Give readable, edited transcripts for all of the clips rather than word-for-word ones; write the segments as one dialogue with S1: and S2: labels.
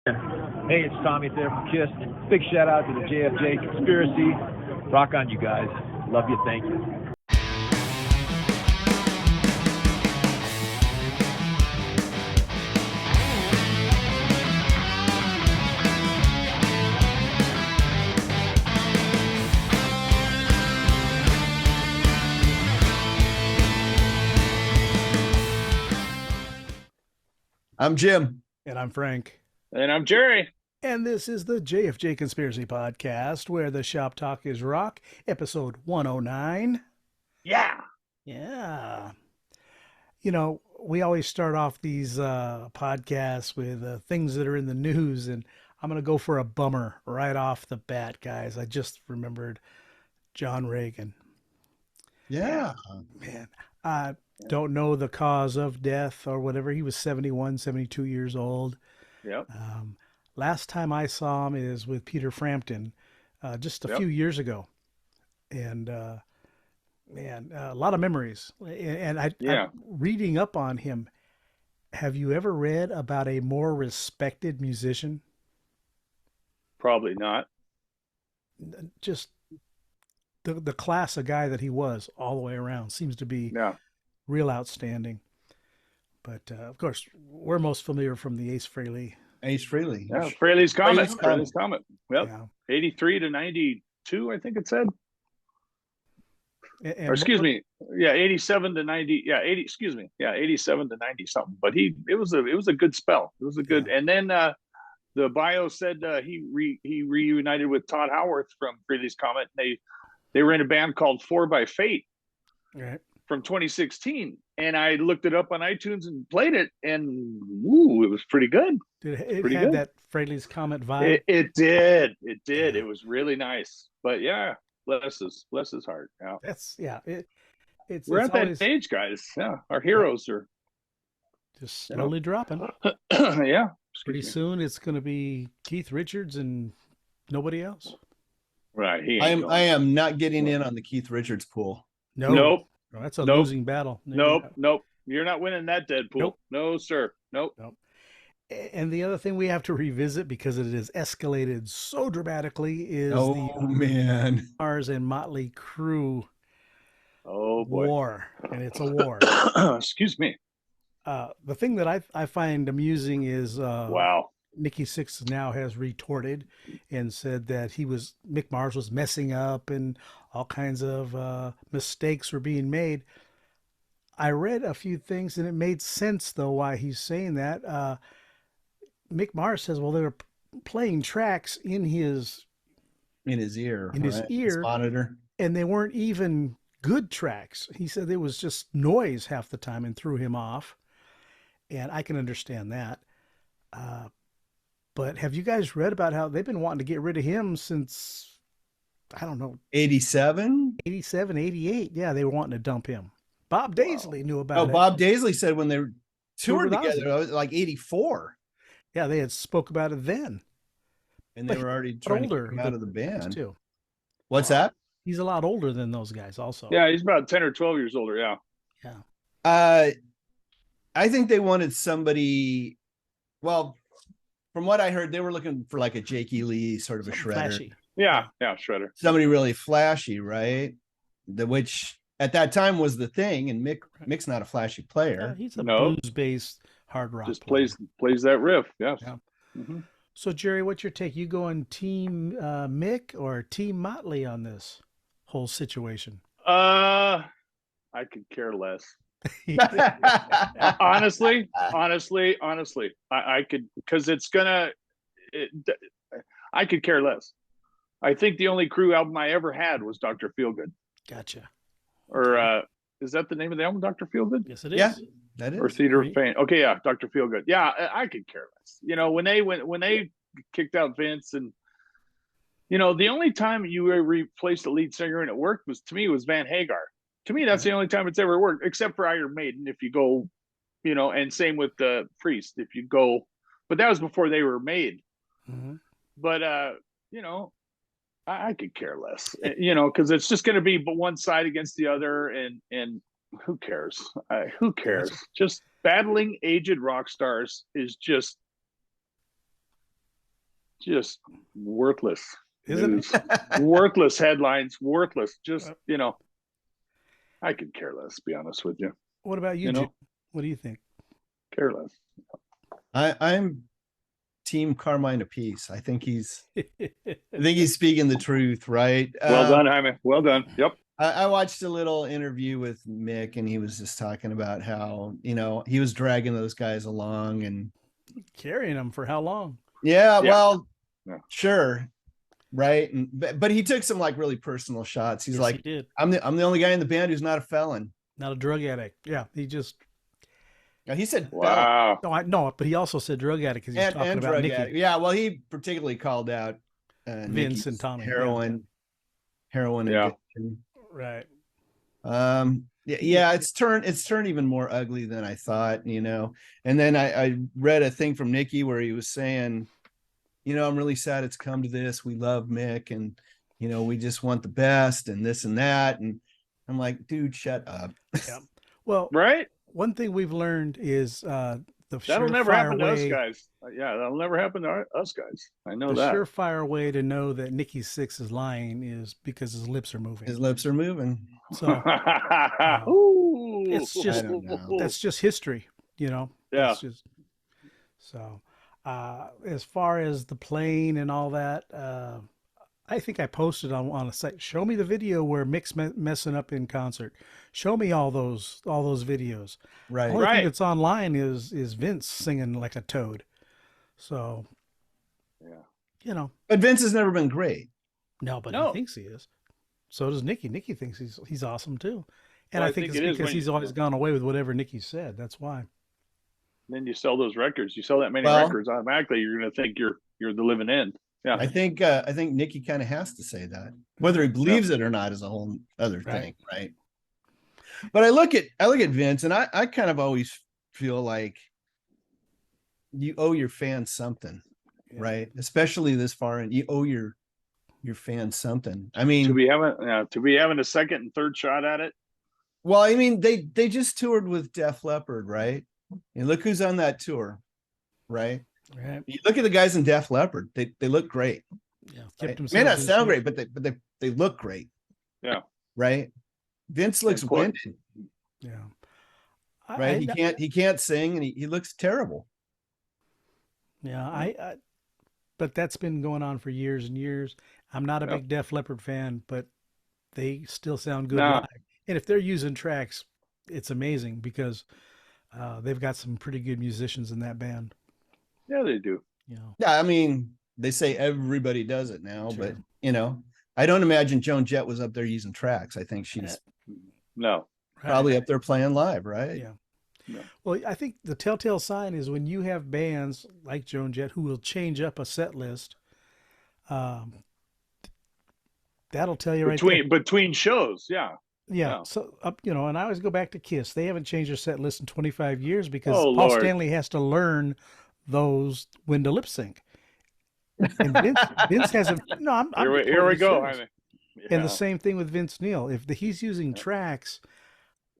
S1: Hey, it's Tommythayer from KISS. Big shout out to the JFJ Conspiracy. Rock on, you guys. Love you. Thank you.
S2: I'm Jim.
S3: And I'm Frank.
S4: And I'm Jerry.
S3: And this is the JFJ Conspiracy Podcast, where the shop talk is rock, episode 109.
S4: Yeah.
S3: Yeah. You know, we always start off these podcasts with things that are in the news, and I'm going to go for a bummer right off the bat, guys. I just remembered John Reagan.
S2: Yeah.
S3: Man, I don't know the cause of death or whatever. He was 71, 72 years old.
S4: Yep.
S3: Last time I saw him is with Peter Frampton just a few years ago. And, man, a lot of memories. And I'm reading up on him. Have you ever read about a more respected musician?
S4: Probably not.
S3: Just the class of guy that he was all the way around seems to be real outstanding. But, of course, we're most familiar from the Ace Frehley.
S4: Yeah, Frehley's Comet. Frehley's Comet. Yep. Yeah. 83 to 92, I think it said. Or excuse me. Yeah, 87 to 90. Yeah, 87 to 90 something. But it was a good spell. It was a good. And then the bio said he reunited with Todd Howarth from Frehley's Comet. They were in a band called 4 by Fate.
S3: Right.
S4: From 2016, and I looked it up on iTunes and played it, and it was pretty good.
S3: It had that Frehley's Comet vibe.
S4: It did. Yeah. It was really nice. But yeah, bless his heart. Yeah, we're at that age, guys. Yeah, our heroes are
S3: just slowly dropping.
S4: Yeah,
S3: pretty soon it's going to be Keith Richards and nobody else.
S4: Right.
S2: I am not getting in on the Keith Richards pool.
S4: Nope.
S3: Oh, that's a losing battle.
S4: Nope. You're not winning that Deadpool. Nope. No, sir. Nope.
S3: And the other thing we have to revisit, because it has escalated so dramatically, is the Mars and Motley Crue war. And it's a war.
S4: Excuse me.
S3: The thing that I find amusing is
S4: wow.
S3: Nikki Sixx now has retorted and said that Mick Mars was messing up and all kinds of mistakes were being made. I read a few things and it made sense though why he's saying that. Mick Mars says, well, they were playing tracks in his
S2: ear,
S3: his
S2: monitor,
S3: and they weren't even good tracks. He said it was just noise half the time and threw him off. And I can understand that. But have you guys read about how they've been wanting to get rid of him since, I don't know,
S2: 87,
S3: 88? Yeah, they were wanting to dump him. Bob Daisley knew about it.
S2: Oh, Bob Daisley said when they toured together, it was like 84.
S3: Yeah, they had spoke about it then.
S2: And they were already trying to get him out of the band.
S3: Too.
S2: What's that?
S3: He's a lot older than those guys also.
S4: Yeah, he's about 10 or 12 years older, yeah.
S3: Yeah.
S2: I think they wanted somebody, well, from what I heard, they were looking for like a Jakey Lee sort of a shredder.
S3: Flashy.
S4: Yeah, shredder.
S2: Somebody really flashy, right? Which at that time was the thing, and Mick's not a flashy player.
S3: Yeah, he's a blues-based hard rock.
S4: Just plays that riff, yes.
S3: Yeah.
S4: Mm-hmm.
S3: So, Jerry, what's your take? You going Team Mick or Team Motley on this whole situation?
S4: I could care less. honestly, I could, because I could care less. I think the only Crue album I ever had was Dr. Feelgood.
S3: Gotcha.
S4: Or is that the name of the album, Dr. Feelgood?
S3: Yes, it is.
S2: Yeah, that is.
S4: Or Theater of Pain. Okay, yeah, Dr. Feelgood. Yeah, I could care less. You know, when they kicked out Vince, and you know, the only time you replaced the lead singer and it worked was Van Hagar. To me, that's the only time it's ever worked, except for Iron Maiden. If you go, you know, and same with the Priest. If you go, but that was before they were made.
S3: Mm-hmm.
S4: But you know, I could care less, you know, because it's just going to be but one side against the other, and who cares? Who cares? Just battling aged rock stars is just just worthless.
S3: Isn't
S4: news. Worthless headlines, worthless. Just, I could care less, to be honest with you.
S3: What about you, Jim? What do you think?
S4: Care less.
S2: I'm Team Carmine Apiece. I think he's speaking the truth, right?
S4: Well done, Jaime. Well done. Yep.
S2: I watched a little interview with Mick, and he was just talking about how, he was dragging those guys along and
S3: carrying them for how long?
S2: Yeah. Well, sure. Right. But he took some like really personal shots. He's like, I'm the only guy in the band who's not a felon.
S3: Not a drug addict. Yeah. He
S2: said,
S4: wow.
S3: No, but he also said drug addict because he's talking about Nicky.
S2: Addict. Yeah. Well, he particularly called out
S3: Vince
S2: Nicky's
S3: and Tommy.
S2: Heroin addiction.
S3: Right.
S2: Yeah, it's turned even more ugly than I thought, And then I read a thing from Nicky where he was saying, I'm really sad it's come to this. We love Mick, and we just want the best, and this and that. And I'm like, dude, shut up.
S3: Yeah. Well,
S4: right.
S3: One thing we've learned is
S4: that'll never happen to us guys. Yeah, that'll never happen to us guys. I know that.
S3: The surefire way to know that Nicky Sixx is lying is because his lips are moving.
S2: His lips are moving.
S3: So it's just that's just history,
S4: Yeah.
S3: So as far as the plane and all that, I think I posted on a site. Show me the video where Mick's messing up in concert. Show me all those videos.
S2: Right.
S3: The only thing that's online is Vince singing like a toad. So,
S2: But Vince has never been great.
S3: No, but he thinks he is. So does Nicky. Nicky thinks he's awesome too. And I think it's because he's always gone away with whatever Nicky said. That's why.
S4: Then you sell those records. You sell that many records, automatically you're going to think you're the living end. Yeah.
S2: I think Nicky kind of has to say that. Whether he believes it or not is a whole other thing, right? But I look at Vince, and I kind of always feel like you owe your fans something, right? Especially this far, and you owe your fans something. I mean,
S4: to be having a second and third shot at it.
S2: Well, I mean, they just toured with Def Leppard, right? And look who's on that tour, right?
S3: Right.
S2: You look at the guys in Def Leppard; they look great.
S3: Yeah,
S2: right? May not sound great, but they look great.
S4: Yeah.
S2: Right. Vince looks winded.
S3: Yeah.
S2: Right. He can't sing, and he looks terrible.
S3: Yeah. But that's been going on for years and years. I'm not a big Def Leppard fan, but they still sound good live. And if they're using tracks, it's amazing because they've got some pretty good musicians in that band.
S4: Yeah, they do.
S2: Yeah, I mean, they say everybody does it now, but I don't imagine Joan Jett was up there using tracks. I think she's probably up there playing live, right?
S3: Yeah. No. Well, I think the telltale sign is when you have bands like Joan Jett who will change up a set list. That'll tell you
S4: between shows,
S3: Yeah. So, and I always go back to Kiss. They haven't changed their set list in 25 years because Paul Stanley has to learn those when to lip sync. And Vince hasn't. No,
S4: here we go.
S3: And the same thing with Vince Neil. If he's using tracks,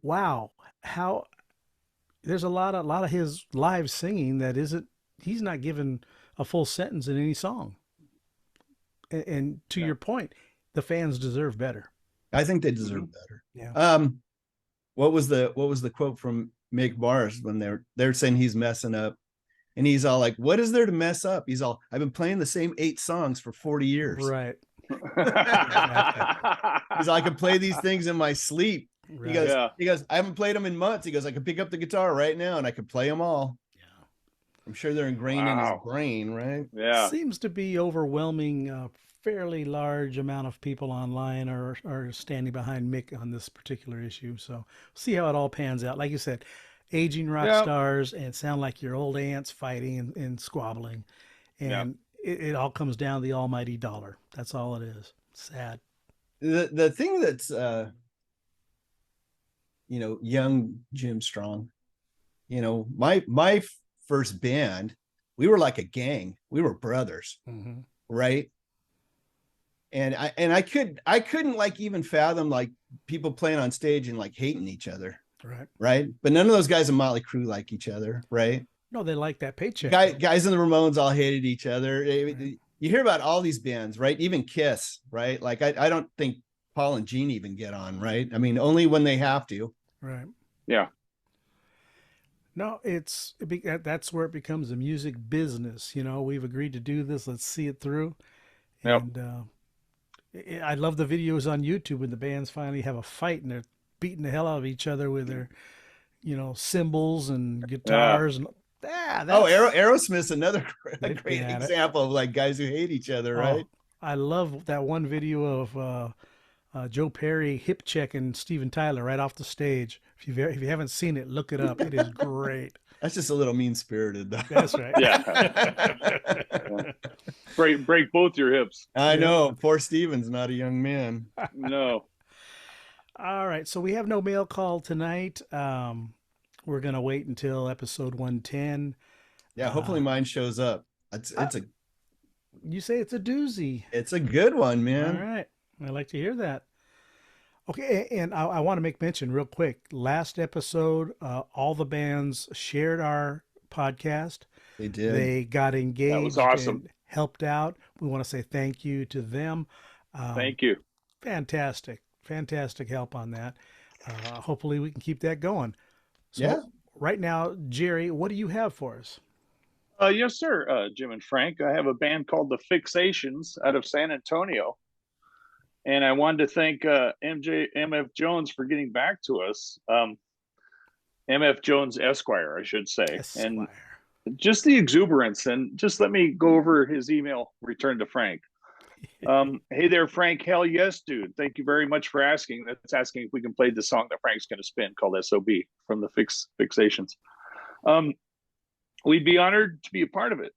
S3: wow, how there's a lot of his live singing that isn't. He's not given a full sentence in any song. And to your point, the fans deserve better.
S2: I think they deserve better.
S3: Yeah.
S2: What was the quote from Mick Mars when they're saying he's messing up, and he's all like, "What is there to mess up?" He's all, "I've been playing the same 8 songs for 40 years."
S3: Right.
S2: He's like, "I can play these things in my sleep."
S3: Right.
S2: He goes, "I haven't played them in months." He goes, "I can pick up the guitar right now and I can play them all."
S3: Yeah.
S2: I'm sure they're ingrained in his brain, right?
S4: Yeah.
S3: Seems to be overwhelming. Fairly large amount of people online are standing behind Mick on this particular issue. So see how it all pans out. Like you said, aging rock stars and sound like your old aunts fighting and squabbling. And it all comes down to the almighty dollar. That's all it is. Sad.
S2: The thing that's, young Jim Strong, my first band, we were like a gang. We were brothers, right? And I couldn't like even fathom like people playing on stage and like hating each other. Right. But none of those guys in Motley Crue like each other. Right.
S3: No, they like that paycheck.
S2: Guys in the Ramones all hated each other. Right. you hear about all these bands, right? Even Kiss, right? Like I don't think Paul and Gene even get on, right? I mean, only when they have to.
S3: Right.
S4: Yeah.
S3: No, that's where it becomes a music business. You know, we've agreed to do this. Let's see it through.
S4: Yep.
S3: And I love the videos on YouTube when the bands finally have a fight and they're beating the hell out of each other with their, you know, cymbals and guitars. And
S2: Aerosmith's another great
S3: Yeah,
S2: example of like guys who hate each other, right?
S3: I love that one video of Joe Perry hip checking Steven Tyler right off the stage. If you haven't seen it, look it up. It is great.
S2: That's just a little mean-spirited, though.
S3: That's right.
S4: Yeah. break both your hips.
S2: I know. Poor Steven's not a young man.
S4: No.
S3: All right. So we have no mail call tonight. We're going to wait until episode 110.
S2: Yeah, hopefully mine shows up.
S3: You say it's a doozy.
S2: It's a good one, man.
S3: All right. I like to hear that. Okay, and I want to make mention real quick. Last episode, all the bands shared our podcast.
S2: They did.
S3: They got engaged.
S4: That was awesome.
S3: And helped out. We want to say thank you to them.
S4: Thank you.
S3: Fantastic help on that. Hopefully we can keep that going. So right now, Jerry, what do you have for us?
S4: Yes, sir, Jim and Frank. I have a band called the Fixations out of San Antonio. And I wanted to thank MF Jones for getting back to us. MF Jones Esquire, I should say.
S3: Esquire.
S4: And just the exuberance. And just let me go over his email return to Frank. Hey there, Frank. Hell yes, dude. Thank you very much for asking. That's asking if we can play the song that Frank's going to spin called SOB from the Fixations. We'd be honored to be a part of it.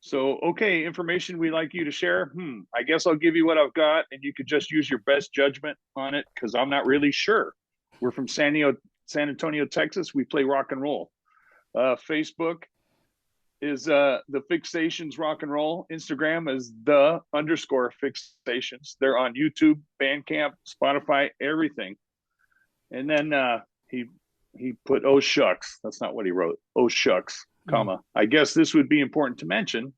S4: So, okay, information we'd like you to share. I guess I'll give you what I've got, and you could just use your best judgment on it because I'm not really sure. We're from San Antonio, Texas. We play rock and roll. Facebook is the Fixations Rock and Roll. Instagram is _Fixations. They're on YouTube, Bandcamp, Spotify, everything. And then he put, oh, shucks. That's not what he wrote. Oh, shucks. Comma. I guess this would be important to mention.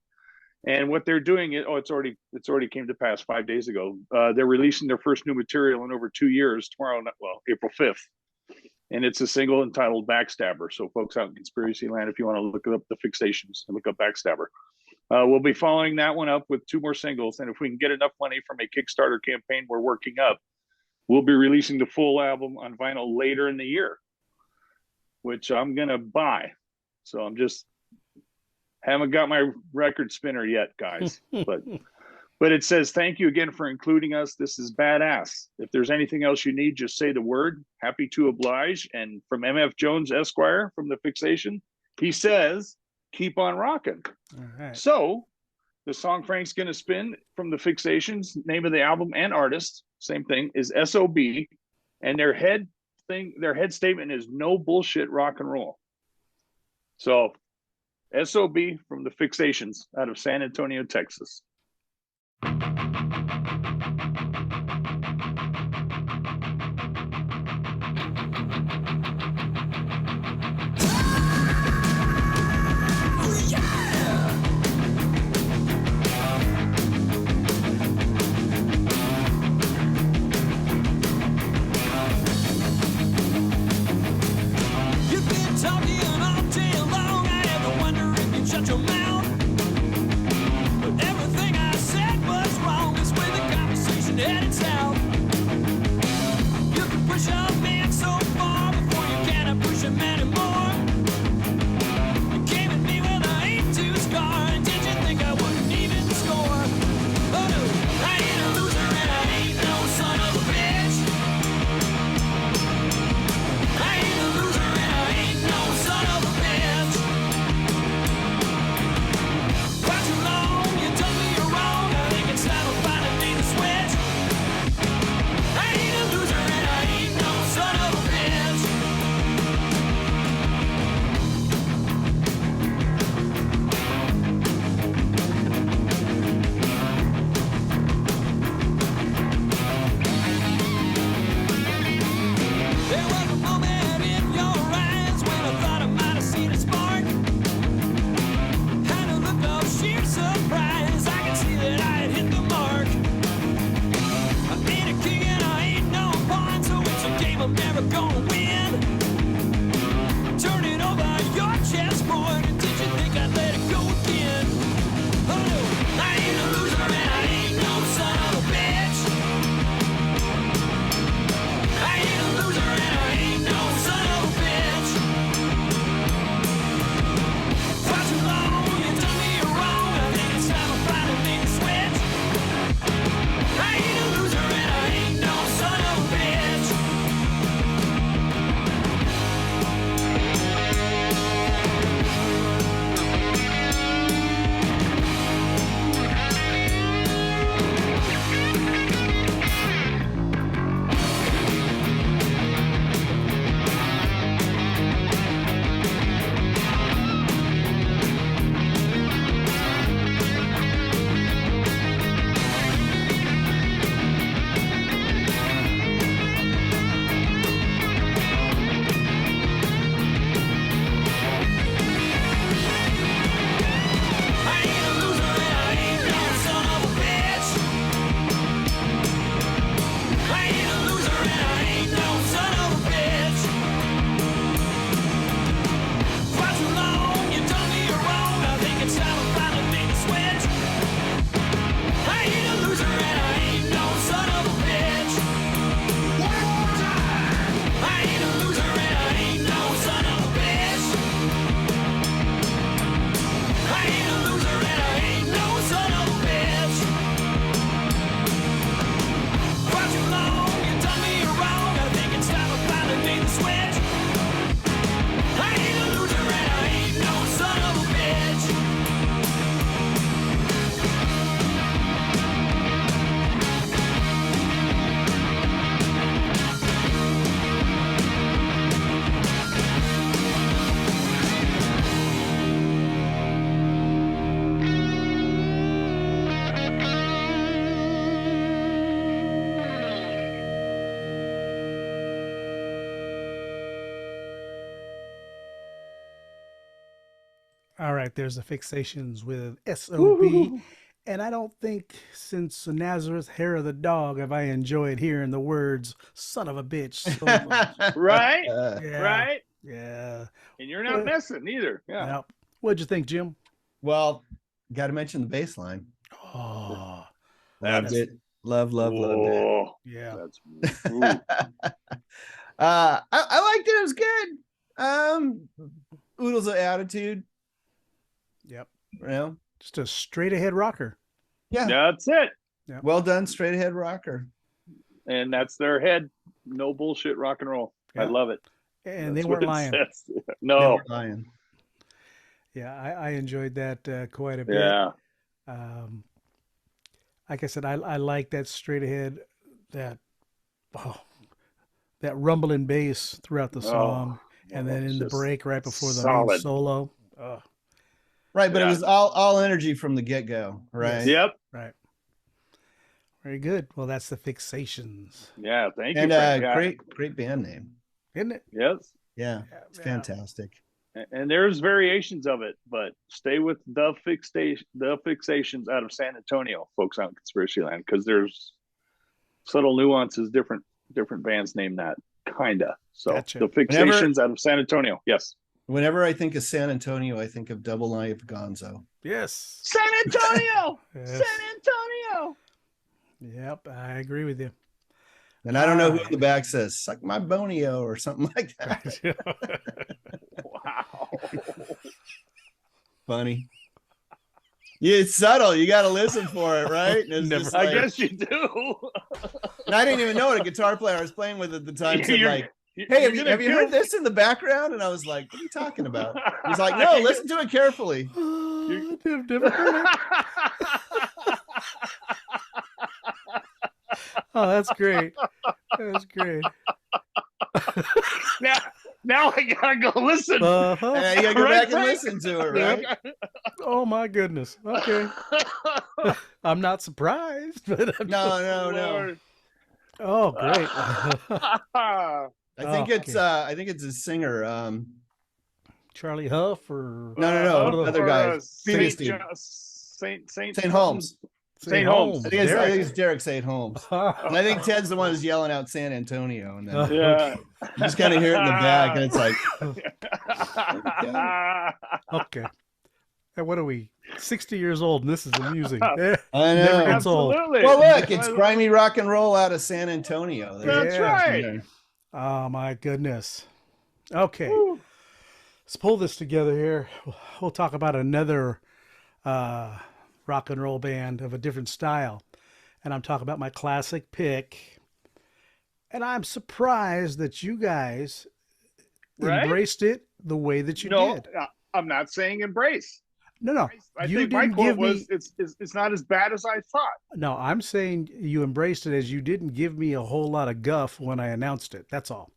S4: And what they're doing is, it's already came to pass 5 days ago. They're releasing their first new material in over 2 years tomorrow, April 5th. And it's a single entitled Backstabber. So folks out in Conspiracy Land, if you want to look up the Fixations and look up Backstabber. We'll be following that one up with 2 more singles. And if we can get enough money from a Kickstarter campaign we're working up, we'll be releasing the full album on vinyl later in the year, which I'm going to buy. So I'm just haven't got my record spinner yet, guys. But it says, thank you again for including us. This is badass. If there's anything else you need, just say the word. Happy to oblige. And from MF Jones Esquire from the Fixation, he says, keep on rocking.
S3: All right.
S4: So the song Frank's going to spin from the Fixations, name of the album and artist, same thing, is SOB. And their head statement is no bullshit rock and roll. So, SOB from the Fixations out of San Antonio, Texas.
S5: You've been talking all day long. I ever wonder if you shut your mouth. But everything I said was wrong. This way the conversation headed south. You can push a man so far before you cannot push him anymore. You came at me with an 8-2 scar. And did you think I wouldn't even score? Oh no, I ain't a loser and I ain't no son of a bitch. I ain't a loser and I ain't no son of a bitch. Quite too long, you told me you're wrong. I think it's time to finally be the switch. I ain't a loser and I ain't no son of a bitch. There was a moment in your eyes when I thought I might have seen a spark. Had a look of sheer surprise. I can
S3: All right, there's the Fixations with SOB. And I don't think since Nazareth Hair of the Dog have I enjoyed hearing the words "son of a bitch" so much.
S4: Right?
S3: Yeah.
S4: Right?
S3: Yeah.
S4: And you're not messing either. Yeah.
S3: Yep. What'd you think, Jim?
S2: Well, got to mention the bass line.
S3: Oh,
S2: Loved it. Loved it.
S4: Whoa.
S3: yeah.
S4: That's ooh.
S2: I liked it. It was good. Oodles of attitude.
S3: Yep.
S2: You know?
S3: Just a straight ahead rocker.
S2: Yeah.
S4: That's it.
S3: Yep.
S2: Well done, straight ahead rocker.
S4: And that's their head. No bullshit rock and roll. I
S3: Yeah.
S4: love it.
S3: And
S4: That's
S3: they weren't
S4: what it
S3: lying.
S4: says.
S2: They
S4: No.
S2: weren't lying.
S3: Yeah, I enjoyed that quite a bit.
S4: Yeah.
S3: Like I said, I like that straight ahead, that rumbling bass throughout the song, and then in the
S4: just
S3: break right before the
S4: solid.
S3: main solo.
S2: Right, but
S4: Yeah.
S2: it was all energy from the get-go, right?
S4: Yep.
S3: Right. Very good. Well, that's the Fixations,
S4: Yeah. Thank you.
S2: And
S4: Frank. Yeah.
S2: great band name.
S3: isn't it?
S4: Yes.
S2: Yeah, it's
S3: Yeah.
S2: fantastic.
S4: And there's variations of it, but stay with the Fixations out of San Antonio, folks out in Conspiracy Land, because there's subtle nuances. Different bands name that, kinda. So
S3: Gotcha.
S4: the Fixations out of San Antonio. Yes.
S2: Whenever I think of San Antonio, I think of Double Life Gonzo.
S3: Yes.
S4: San Antonio.
S3: Yes.
S4: San Antonio.
S3: Yep, I agree with you.
S2: And I don't know who in the back says, suck my bonio or something like that.
S4: Wow.
S2: Funny. Yeah, it's subtle. You got to listen for it, right? It's
S3: Never-
S2: just
S4: I
S2: like-
S4: guess you do.
S2: And I didn't even know what a guitar player I was playing with at the time said,
S4: You're-
S2: like,
S4: You're
S2: hey, have
S4: gonna
S2: you
S4: kill-
S2: heard this in the background? And I was like, what are you talking about? He's like, no, listen to it carefully.
S3: I've never heard it. Oh, that's great. That's great.
S4: now I gotta go listen.
S3: Uh-huh.
S2: And you got to go
S4: Right,
S2: back and
S4: Frank?
S2: listen to it, right?
S3: Oh my goodness. Okay. I'm not surprised, but I'm
S2: No.
S4: Lord.
S3: oh great.
S2: I think
S3: Oh,
S2: it's a singer.
S3: Charlie Huff or
S2: No, other guy. Previous dude.
S4: Saint
S2: Holmes.
S4: St. Holmes.
S2: I think
S3: Derek.
S2: it's Derek St. Holmes. And I think Ted's the one who's yelling out San Antonio. And then
S4: Yeah.
S2: you just kind of hear it in the back, and it's like,
S3: Okay. And what are we? 60 years old and this is amusing. Eh,
S2: I
S3: Never
S2: know.
S3: gets old.
S4: Absolutely.
S2: Well, look, it's grimy rock and roll out of San Antonio.
S4: That's
S3: Yeah.
S4: right.
S3: Oh my goodness. Okay.
S4: Woo.
S3: Let's pull this together here. We'll talk about another rock and roll band of a different style. And I'm talking about my classic pick. And I'm surprised that you guys
S4: Right?
S3: embraced it the way that you
S4: No,
S3: did.
S4: I'm not saying embrace.
S3: No.
S4: I
S3: You
S4: think my
S3: didn't
S4: quote
S3: give
S4: was,
S3: me.
S4: it's not as bad as I thought.
S3: No, I'm saying you embraced it as you didn't give me a whole lot of guff when I announced it. That's all.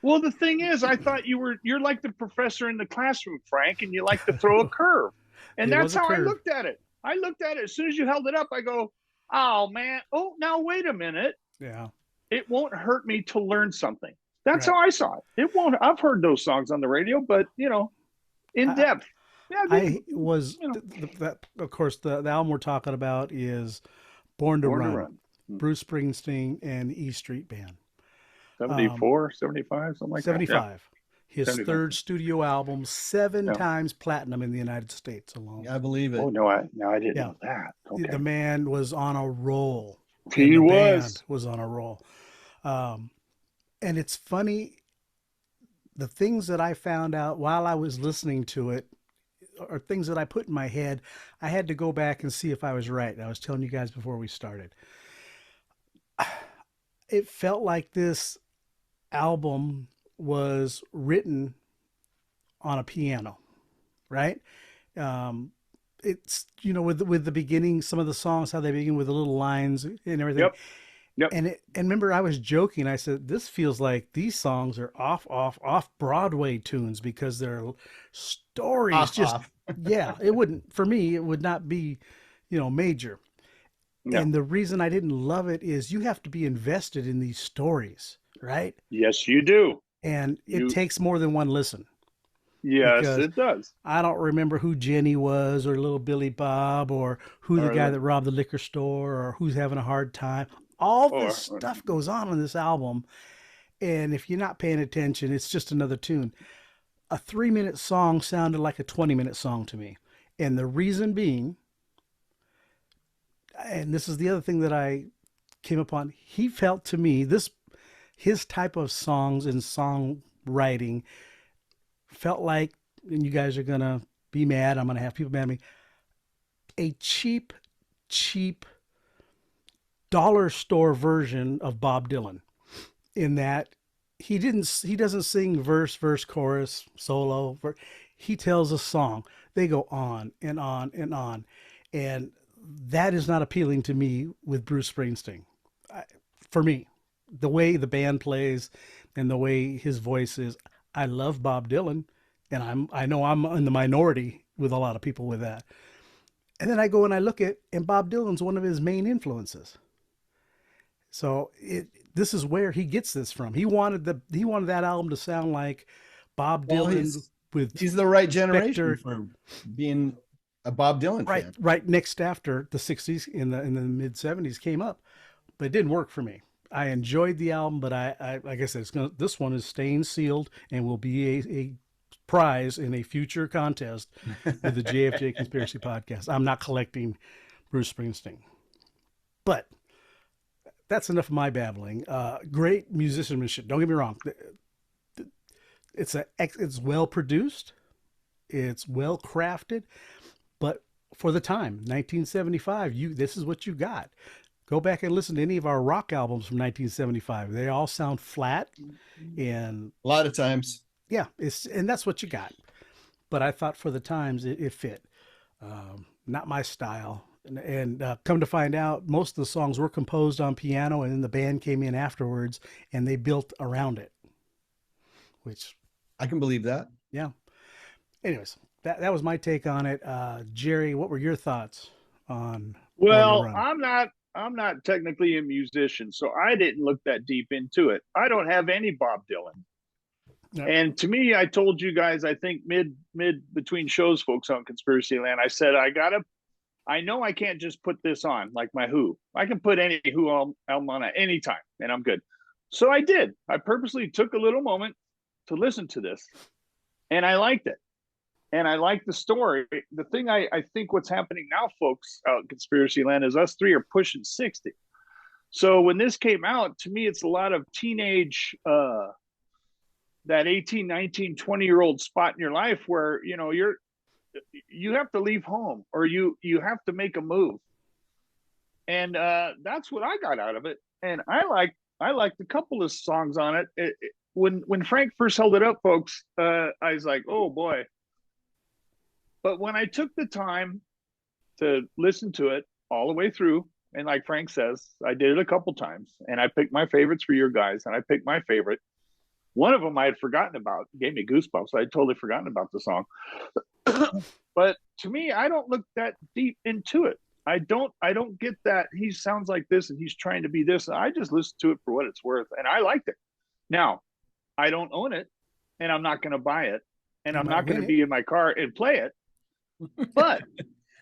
S4: Well, the thing is, I thought you're like the professor in the classroom, Frank, and you like to throw a curve. And
S3: It
S4: that's
S3: was a
S4: how I
S3: curve.
S4: looked at it. I looked at it as soon as you held it up, I go, oh man, oh, now wait a minute.
S3: Yeah.
S4: It won't hurt me to learn something. That's
S3: Right.
S4: how I saw it. It won't. I've heard those songs on the radio, but in depth. Yeah,
S3: I was,
S4: you know.
S3: that, of course, the album we're talking about is Born to
S4: Born to
S3: Run,
S4: Run.
S3: Bruce Springsteen and E Street Band.
S4: 74, 75, something like
S3: 75. His
S4: 75.
S3: third studio album, 7
S4: Yeah.
S3: times platinum in the United States alone.
S2: I believe
S4: that.
S2: it.
S4: Oh, no, I didn't
S3: Yeah.
S4: know that.
S3: The
S4: Okay.
S3: man was on a roll.
S4: He
S3: And the
S4: was.
S3: band was on a roll. And it's funny, the things that I found out while I was listening to it are things that I put in my head. I had to go back and see if I was right. I was telling you guys before we started. It felt like this album was written on a piano, right? It's, with the beginning, some of the songs, how they begin with the little lines and everything.
S4: Yep.
S3: And remember, I was joking. I said, this feels like these songs are off Broadway tunes because they're stories.
S2: Off.
S3: Yeah, it wouldn't, for me, it would not be, major.
S4: No.
S3: And the reason I didn't love it is you have to be invested in these stories, right?
S4: Yes, you do.
S3: And it
S4: You-
S3: takes more than one listen.
S4: Yes,
S3: because
S4: it does.
S3: I don't remember who Jenny was or little Billy Bob or who the guy that robbed the liquor store or who's having a hard time. All this stuff goes on this album. And if you're not paying attention, it's just another tune. A 3-minute song sounded like a 20-minute song to me. And the reason being, and this is the other thing that I came upon, he felt to me, his type of songs and songwriting felt like, and you guys are going to be mad, I'm going to have people mad at me, a cheap dollar store version of Bob Dylan, in that he doesn't sing verse, chorus, solo. He tells a song. They go on and on and on. And that is not appealing to me with Bruce Springsteen. For me, the way the band plays and the way his voice is, I love Bob Dylan, and I know I'm in the minority with a lot of people with that. And then I go and I look at, and Bob Dylan's one of his main influences. So this is where he gets this from. He wanted that album to sound like Bob Dylan.
S2: He's the right generation for being a Bob Dylan fan.
S3: Right next after the 60s in the mid 70s came up, but it didn't work for me. I enjoyed the album, but I like I said, this one is staying sealed and will be a prize in a future contest with the JFJ Conspiracy Podcast. I'm not collecting Bruce Springsteen, but that's enough of my babbling. Great musicianship. Don't get me wrong. It's well produced. It's well crafted, but for the time, 1975, this is what you got. Go back and listen to any of our rock albums from 1975. They all sound flat, and
S2: a lot of times,
S3: yeah, and that's what you got. But I thought for the times it fit. Not my style. And come to find out, most of the songs were composed on piano, and then the band came in afterwards and they built around it, which
S2: I can believe that.
S3: Yeah. Anyways, that was my take on it. Jerry, what were your thoughts on?
S4: Well, I'm not technically a musician, so I didn't look that deep into it. I don't have any Bob Dylan. Yep. And to me, I told you guys, I think mid between shows, folks, on Conspiracy Land, I said, I know I can't just put this on like my Who. I can put any Who album on at any time, and I'm good. So I did. I purposely took a little moment to listen to this, and I liked it. And I like the story. The thing I think what's happening now, folks, out in Conspiracy Land, is us three are pushing 60. So when this came out, to me, it's a lot of teenage, that 18, 19, 20-year-old spot in your life where, you have to leave home, or you have to make a move. And that's what I got out of it. And I liked a couple of songs on it. When Frank first held it up, folks, I was like, oh boy. But when I took the time to listen to it all the way through, and like Frank says, I did it a couple times, and I picked my favorites for your guys, and I picked my favorite. One of them I had forgotten about, gave me goosebumps. I had totally forgotten about the song. But to me, I don't look that deep into it. I don't get that he sounds like this and he's trying to be this. I just listen to it for what it's worth, and I liked it. Now, I don't own it, and I'm not going to buy it, and I'm not going to be in my car and play it. But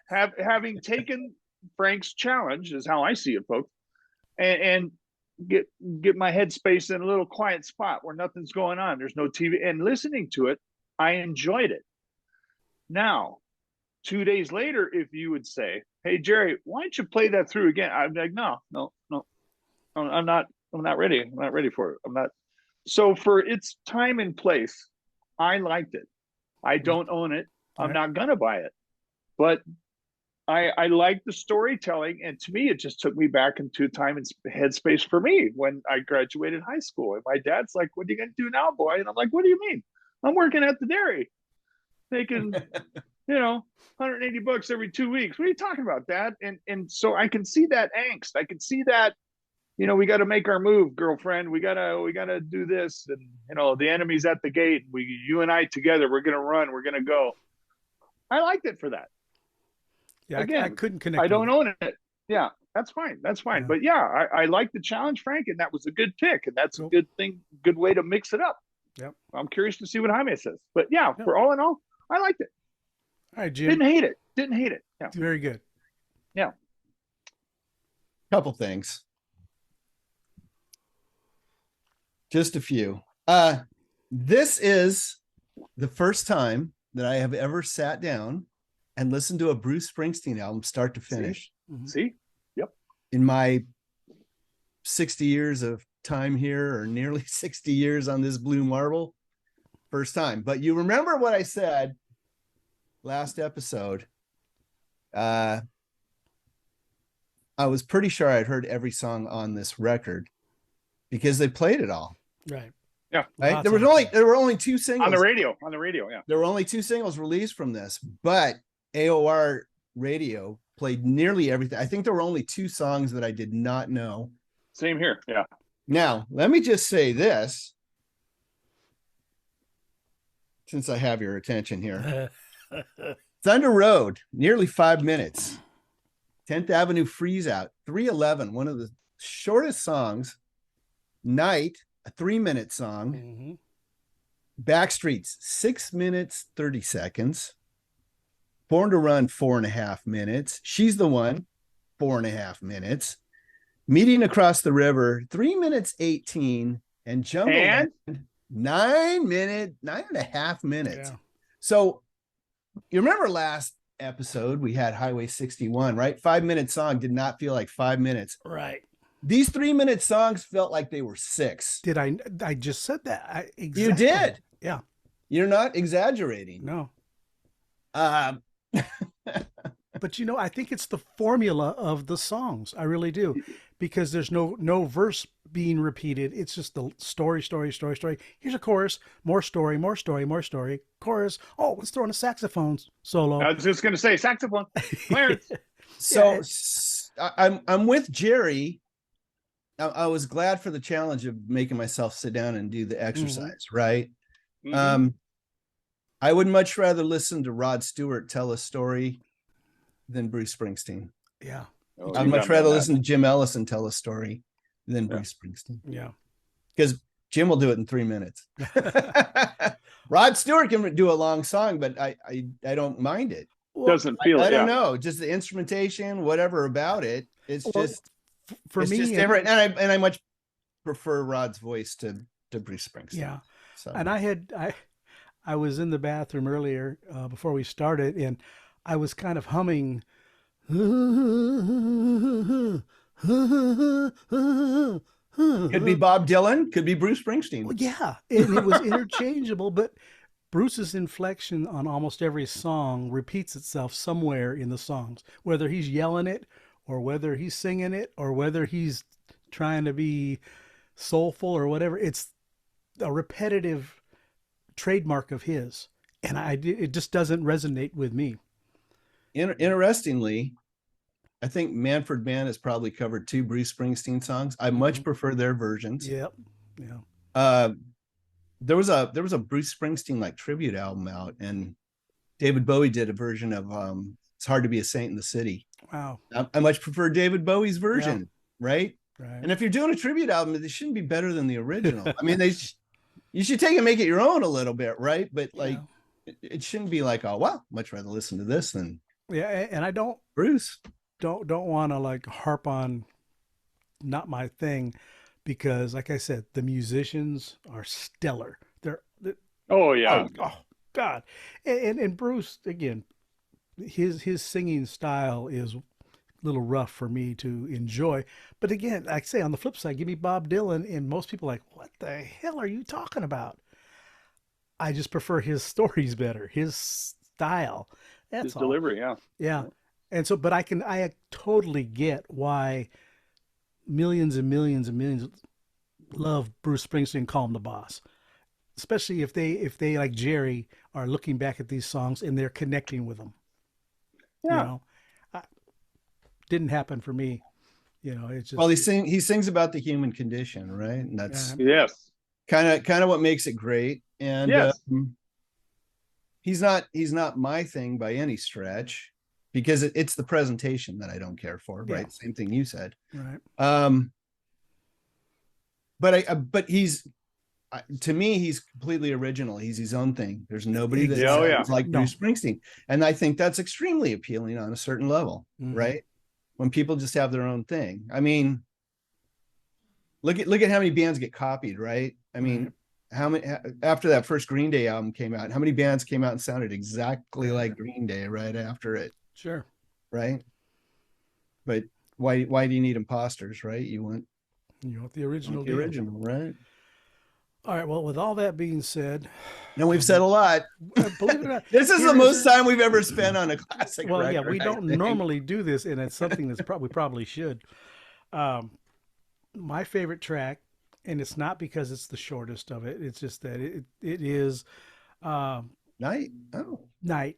S4: having taken Frank's challenge, is how I see it, folks, and get my headspace in a little quiet spot where nothing's going on, there's no TV, and listening to it, I enjoyed it. Now, 2 days later, if you would say, hey Jerry, why don't you play that through again? I'd be like, no, I'm not ready. I'm not ready for it. I'm not. So for its time and place, I liked it. I don't own it. I'm not gonna buy it, but I like the storytelling, and to me, it just took me back into time and headspace for me when I graduated high school. And my dad's like, "What are you gonna do now, boy?" And I'm like, "What do you mean? I'm working at the dairy, making, $180 every 2 weeks. What are you talking about, Dad?" And so I can see that angst. I can see that, we got to make our move, girlfriend. We gotta do this, and the enemy's at the gate. You and I together, we're gonna run. We're gonna go. I liked it for that.
S3: Yeah, again, I couldn't connect.
S4: I don't own it. Yeah, that's fine. That's fine. Yeah. But yeah, I like the challenge, Frank, and that was a good pick, and that's a good thing, good way to mix it up.
S3: Yep.
S4: I'm curious to see what Jaime says. But yeah, for all in all, I liked it.
S3: All right, Jim.
S4: Didn't hate it. Yeah.
S3: Very good.
S4: Yeah.
S2: Couple things. Just a few. This is the first time that I have ever sat down and listened to a Bruce Springsteen album start to finish.
S4: See? Yep.
S2: In my 60 years of time here, or nearly 60 years on this blue marble, first time. But you remember what I said last episode? I was pretty sure I'd heard every song on this record because they played it all.
S3: Right.
S4: Yeah.
S2: Right. There were only two singles
S4: on the radio. Yeah.
S2: There were only two singles released from this, but AOR radio played nearly everything. I think there were only two songs that I did not know.
S4: Same here. Yeah.
S2: Now, let me just say this, since I have your attention here. Thunder Road, nearly 5 minutes. 10th Avenue Freeze Out, 311, one of the shortest songs. Night, a 3-minute song. Backstreets, 6 minutes, 30 seconds. Born to Run, 4.5 minutes. She's the One, 4.5 minutes. Meeting Across the River, 3 minutes, 18. And Jungle Land, 9.5 minutes.
S3: Yeah.
S2: So you remember last episode we had Highway 61, right? 5-minute song did not feel like 5 minutes.
S3: Right.
S2: These 3-minute songs felt like they were 6.
S3: Did I just said that. Exactly.
S2: You did.
S3: Yeah.
S2: You're not exaggerating.
S3: No.
S2: Um,
S3: But I think it's the formula of the songs. I really do, because there's no verse being repeated. It's just the story. Here's a chorus, more story, chorus. Oh, let's throw in a saxophone solo.
S4: I was just going to say saxophone. Clarence.
S2: So I'm with Jerry. I was glad for the challenge of making myself sit down and do the exercise, right? I would much rather listen to Rod Stewart tell a story than Bruce Springsteen.
S3: Yeah.
S4: Oh,
S2: I'd much rather listen to Jim Ellison tell a story than Bruce Springsteen.
S3: Yeah.
S2: Because Jim will do it in 3 minutes. Rod Stewart can do a long song, but I don't mind it.
S4: Doesn't feel it.
S2: I don't know. Just the instrumentation, whatever about it. It's just
S3: for me,
S2: just different. And I much prefer Rod's voice to Bruce Springsteen.
S3: Yeah.
S2: So.
S3: And I was in the bathroom earlier before we started, and I was kind of humming.
S2: Could be Bob Dylan, could be Bruce Springsteen.
S3: Well, yeah, and it was interchangeable, but Bruce's inflection on almost every song repeats itself somewhere in the songs, whether he's yelling it or whether he's singing it or whether he's trying to be soulful or whatever. It's a repetitive trademark of his, and it just doesn't resonate with me.
S2: Interestingly, I think Manfred Mann has probably covered 2 Bruce Springsteen songs. I much prefer their versions.
S3: Yep. Yeah.
S2: There was a Bruce Springsteen like tribute album out, and David Bowie did a version of "It's Hard to Be a Saint in the City."
S3: Wow.
S2: I much prefer David Bowie's version, right?
S3: Right.
S2: And if you're doing a tribute album, it shouldn't be better than the original. I mean, you should take and make it your own a little bit, right? But like, it shouldn't be like, oh, well, much rather listen to this than
S3: and I don't
S2: Bruce.
S3: Don't want to like harp on not my thing, because like I said, the musicians are stellar. They're
S4: oh yeah.
S3: Oh God. And Bruce, again, his singing style is a little rough for me to enjoy. But again, like I say, on the flip side, give me Bob Dylan, and most people are like, what the hell are you talking about? I just prefer his stories better, his style. That's
S4: His
S3: all.
S4: delivery,
S3: Yeah. And so, but I totally get why millions and millions and millions love Bruce Springsteen and call him the boss, especially if they like Jerry are looking back at these songs and they're connecting with them.
S4: Yeah.
S3: Didn't happen for me. It's just,
S2: Well, he sings about the human condition, right? And that's
S4: yes,
S2: kind of what makes it great. And
S4: yes.
S2: He's not my thing by any stretch, because it's the presentation that I don't care for, right?
S3: Yeah.
S2: Same thing you said.
S3: right.
S2: But he's to me, he's completely original. He's his own thing. There's nobody that
S4: Yeah,
S2: sounds like
S3: No.
S2: Bruce Springsteen. And I think that's extremely appealing on a certain level, right? When people just have their own thing. I mean, look at how many bands get copied, right? I mean, how many after that first Green Day album came out, how many bands came out and sounded exactly like Green Day right after it?
S3: Sure.
S2: Right. But why do you need imposters, right? You want
S3: the original.
S2: the original, right?
S3: All right. Well, with all that being said,
S2: And we've said a lot.
S3: believe it or not,
S2: This is
S3: here
S2: the most time we've ever spent on a classic
S3: Well,
S2: record.
S3: yeah, we
S2: I
S3: don't
S2: think.
S3: normally do this, and it's something that's we probably should. My favorite track, and it's not because it's the shortest of it. It's just that it is
S2: Night. Oh.
S3: Night.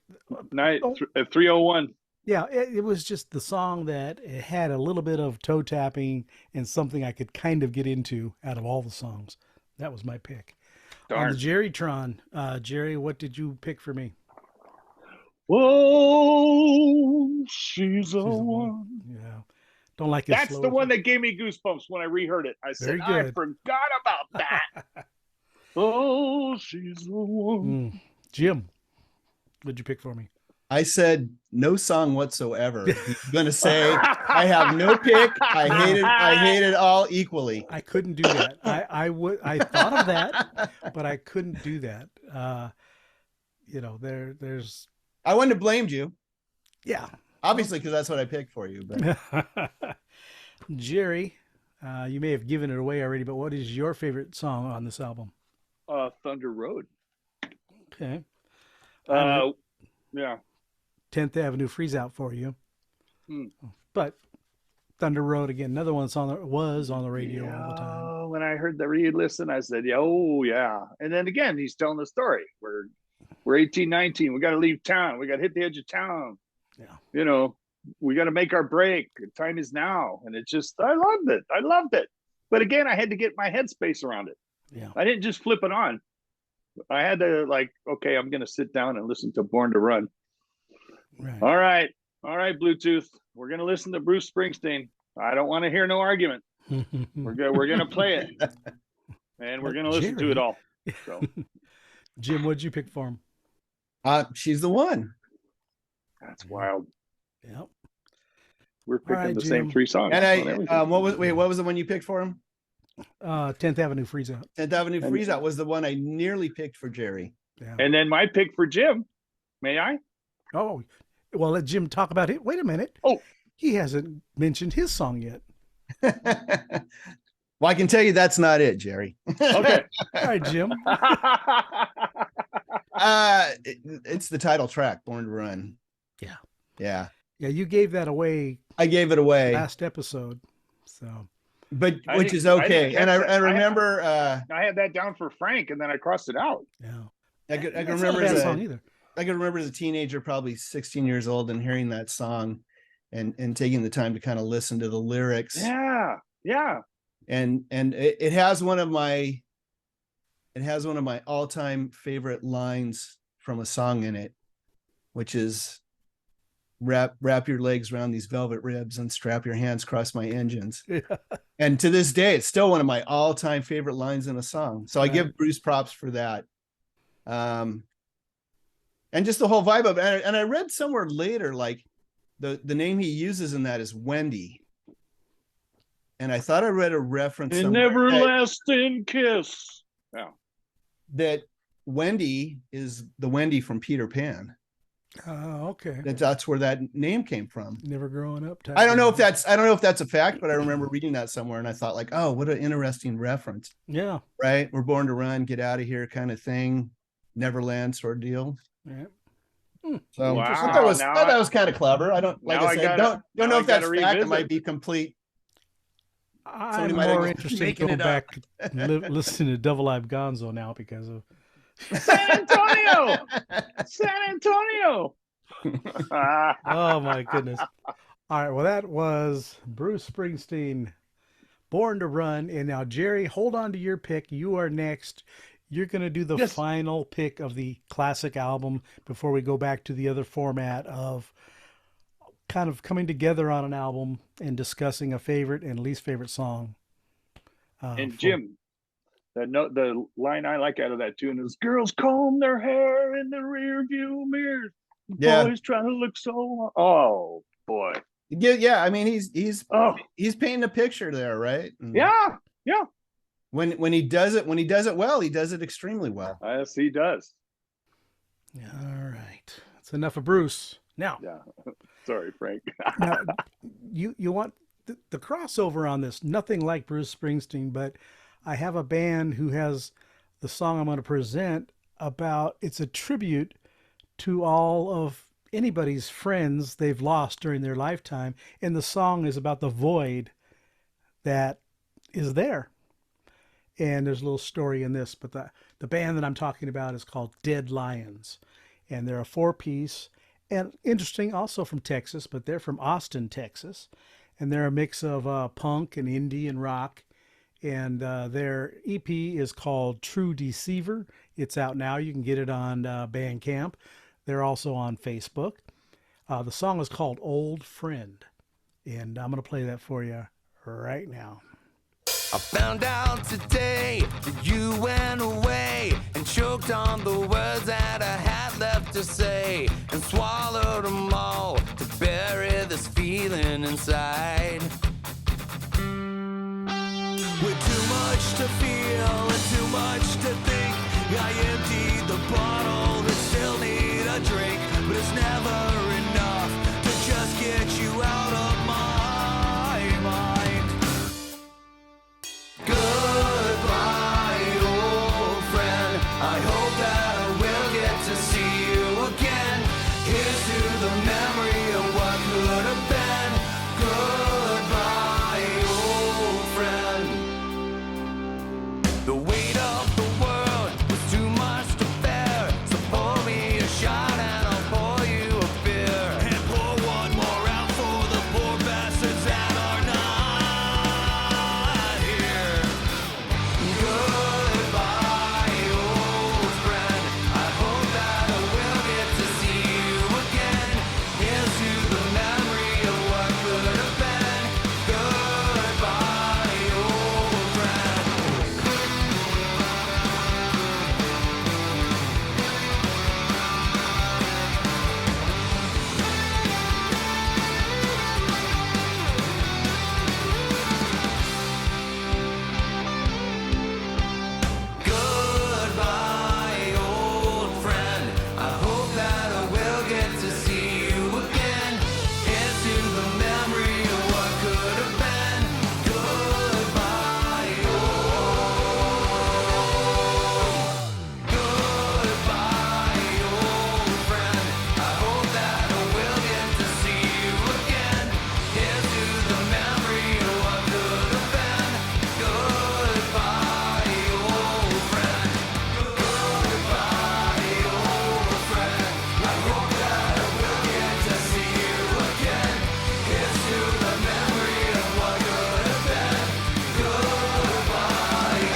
S4: At 301.
S3: Yeah, it was just the song that it had a little bit of toe tapping and something I could kind of get into out of all the songs. That was my pick.
S4: Darn.
S3: On the Jerrytron, Jerry, what did you pick for me?
S4: Whoa, she's a one.
S3: Yeah, don't like it.
S4: That's the one that gave me goosebumps when I reheard it. I said,
S3: Very
S4: I
S3: good.
S4: forgot about that. Oh, she's the one.
S3: Jim, what'd you pick for me?
S2: I said no song whatsoever. He's gonna say I have no pick. I hate it all equally.
S3: I couldn't do that. I thought of that, but I couldn't do that. There's
S2: I wouldn't have blamed you,
S3: yeah.
S2: obviously, because that's what I picked for you. But
S3: Jerry, you may have given it away already, but what is your favorite song on this album?
S4: Thunder Road.
S3: Okay.
S4: Yeah.
S3: 10th Avenue Freeze Out for you.
S4: Hmm.
S3: But Thunder Road again, another one that's was on the radio all the time.
S4: Oh, when I heard the re-listen, I said, oh yeah. And then again, he's telling the story. We're 18, 19. We got to leave town. We got to hit the edge of town.
S3: Yeah.
S4: We got to make our break. The time is now. And it's just, I loved it. But again, I had to get my headspace around it.
S3: Yeah.
S4: I didn't just flip it on. I had to okay, I'm going to sit down and listen to Born to Run.
S3: Right.
S4: All right, Bluetooth. We're going to listen to Bruce Springsteen. I don't want to hear no argument. We're going to play it. And we're going to listen to it all. So,
S3: Jim, what'd you pick for him?
S2: She's the one.
S4: that's wild.
S3: Yep.
S4: We're picking
S3: right,
S4: the same
S3: Jim.
S4: 3 songs.
S2: And what was the one you picked for him?
S3: 10th Avenue Freeze Out.
S2: 10th Avenue Freeze Out was the one I nearly picked for Jerry.
S3: Yeah.
S4: And then my pick for Jim, may I?
S3: Oh, well, let Jim talk about it. Wait a minute.
S4: Oh,
S3: he hasn't mentioned his song yet.
S2: Well, I can tell you that's not it, Jerry.
S4: okay.
S3: All right, Jim.
S2: It's the title track, Born to Run.
S3: Yeah.
S2: Yeah.
S3: Yeah, you gave that away
S2: I gave it away.
S3: last episode. So,
S2: But
S4: I
S2: which
S4: didn't-
S2: is
S4: I
S2: okay.
S4: didn't
S2: And
S4: catch
S2: I
S4: that.
S2: remember
S4: I had that down for Frank, and then I crossed it out.
S3: yeah.
S2: I can
S3: That's not
S2: remember
S3: a bad
S2: as
S3: song either.
S2: I can remember as a teenager, probably 16 years old, and hearing that song and taking the time to kind of listen to the lyrics.
S4: Yeah.
S2: And it has one of my all-time favorite lines from a song in it, which is wrap your legs around these velvet ribs and strap your hands across my engines.
S3: Yeah.
S2: And to this day, it's still one of my all-time favorite lines in a song. So I
S3: Right.
S2: give Bruce props for that. And just the whole vibe of it. And I read somewhere later, like the name he uses in that is Wendy. And I thought I read a reference
S4: An
S2: somewhere
S4: everlasting kiss. Yeah.
S2: that Wendy is the Wendy from Peter Pan.
S3: Okay.
S2: That's where that name came from.
S3: Never growing up.
S2: I don't know if that's a fact, but I remember reading that somewhere and I thought like, oh, what an interesting reference.
S3: Yeah.
S2: Right? We're born to run, get out of here kind of thing. Neverland sort of deal.
S3: Yeah.
S2: So
S4: Wow.
S2: I thought that was kind of clever. I don't
S4: Now I
S2: don't
S4: gotta
S2: know if that's fact. It
S4: revisit.
S2: might be complete.
S3: I'm
S2: Somebody might have
S3: more
S2: been
S3: interested in
S2: making
S3: going
S2: it
S3: back listening to Double Live Gonzo now because of
S4: San Antonio. San Antonio.
S3: oh my goodness. All right, well that was Bruce Springsteen, Born to Run. And now Jerry, hold on to your pick. You are next. You're going to do the
S4: Yes.
S3: final pick of the classic album before we go back to the other format of kind of coming together on an album and discussing a favorite and least favorite song.
S4: And Jim, The line I like out of that tune is "Girls comb their hair in the rear view mirror.
S2: Yeah.
S4: Boys trying to look so." Oh boy.
S2: Yeah. I mean, he's
S4: Oh
S2: painting a picture there, right? And
S4: yeah.
S2: when he does it well, he does it extremely well.
S4: Yes, he does.
S3: All right. That's enough of Bruce. Now,
S4: Yeah. Sorry, Frank.
S3: now you want the crossover on this. Nothing like Bruce Springsteen, but I have a band who has the song I'm going to present about. It's a tribute to all of anybody's friends they've lost during their lifetime. And the song is about the void that is there. And there's a little story in this, but the band that I'm talking about is called Dead Lions. And they're a 4-piece, and interesting, also from Texas, but they're from Austin, Texas. And they're a mix of punk and indie and rock. And their EP is called True Deceiver. It's out now. You can get it on Bandcamp. They're also on Facebook. The song is called Old Friend. And I'm going to play that for you right now.
S5: I found out today that you went away and choked on the words that I had left to say and swallowed them all to bury this feeling inside. With too much to feel and too much to think, I emptied the bottle that still need a drink, but it's never enough to just get you out of my mind. Goodbye, old friend. I hope that I will get to see you again. Here's to the memory of what could have been. Goodbye, old friend. The weight of the world was too much to bear, so pour me a shot and I'll pour you a beer. And pour one more out for the poor bastards that are not here. Goodbye, old friend. I hope that I will get to see you again. Here's to the memory of what could have been. Goodbye, old friend. Goodbye, old friend. I hope that I will get to see you again. Here's to the memory of what could have been. Goodbye, goodbye, old friend. I hope that I will get to see you again. Here's to the memory of what could have been. Goodbye, old friend. Goodbye, old friend. I hope that I will get to see you again. Here's to the memory of what could have been. Goodbye,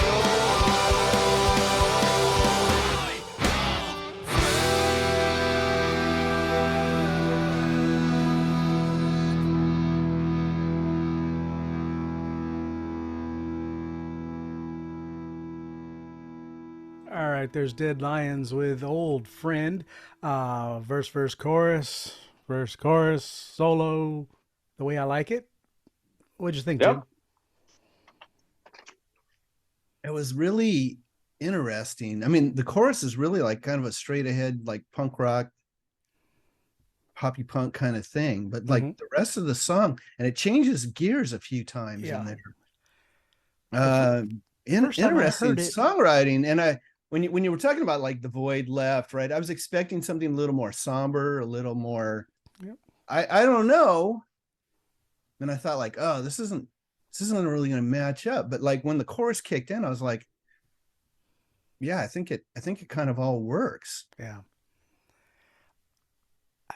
S3: All right, there's Dead Lions with Old Friend. Verse, chorus, solo, the way I like it. What'd you think,
S4: Yep.
S3: Jim?
S2: It was really interesting. I mean, the chorus is really like kind of a straight ahead, like punk rock, poppy punk kind of thing. But like the rest of the song, and it changes gears a few times
S3: Yeah.
S2: in there.
S3: First time I
S2: Interesting
S3: heard it-
S2: songwriting. And when you were talking about like the void left, right? I was expecting something a little more somber, a little more.
S3: Yep.
S2: I don't know. And I thought like, oh, this isn't really going to match up. But like when the chorus kicked in, I was like, yeah, I think it kind of all works.
S3: Yeah.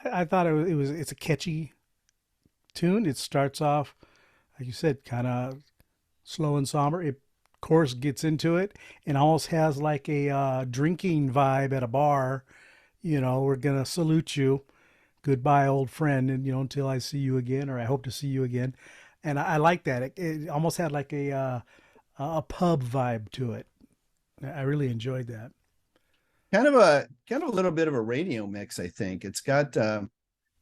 S3: I thought it's a catchy tune. It starts off, like you said, kind of slow and somber. It chorus gets into it and almost has like a drinking vibe at a bar. You know, we're gonna salute you, goodbye, old friend, and until I see you again, or I hope to see you again. And I like that. It almost had like a pub vibe to it. I really enjoyed that.
S2: Kind of a little bit of a radio mix, I think. It's got the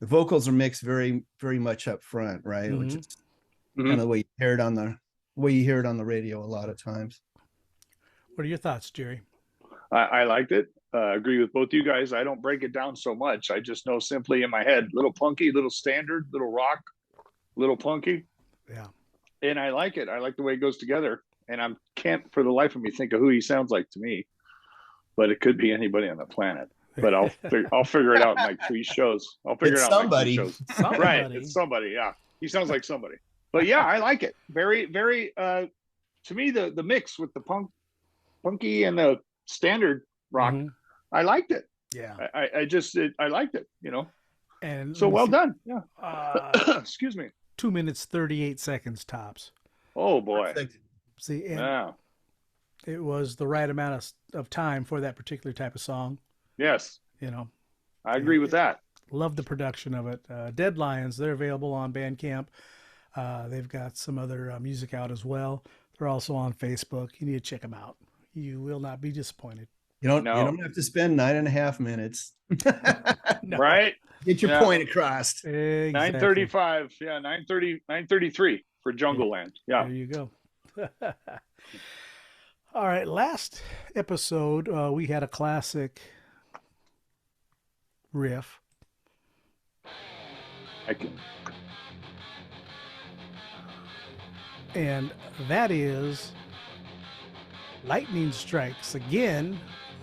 S2: vocals are mixed very, very much up front, right? Which is kind of the way you hear it on the radio a lot of times.
S3: What are your thoughts, Jerry?
S4: I liked it. Agree with both you guys. I don't break it down so much. I just know simply in my head, little punky, little standard, little rock, little punky.
S3: Yeah.
S4: And I like it. I like the way it goes together. And I can't for the life of me think of who he sounds like to me. But it could be anybody on the planet. But I'll figure it out in like 3 shows. I'll figure it out
S2: somebody.
S4: in like 3 shows. Right. It's somebody. Yeah. He sounds like somebody. But yeah, I like it. Very, very to me the mix with the punky and the standard rock, I liked it.
S3: Yeah.
S4: I liked it, you know.
S3: And
S4: so well done. Yeah. Excuse me.
S3: 2 minutes 38 seconds tops.
S4: Oh boy.
S3: See, and
S4: yeah.
S3: It was the right amount of time for that particular type of song.
S4: Yes.
S3: You know.
S4: I agree with that.
S3: Love the production of it. Dead Lions, they're available on Bandcamp. They've got some other music out as well. They're also on Facebook. You need to check them out. You will not be disappointed.
S2: You don't have to spend 9.5 minutes.
S3: No.
S4: Right?
S2: Get your point across.
S3: Exactly.
S4: 9:35. Yeah, 9:33 for Jungle Land. Yeah.
S3: There you go. All right. Last episode, we had a classic riff. And that is Lightning Strikes Again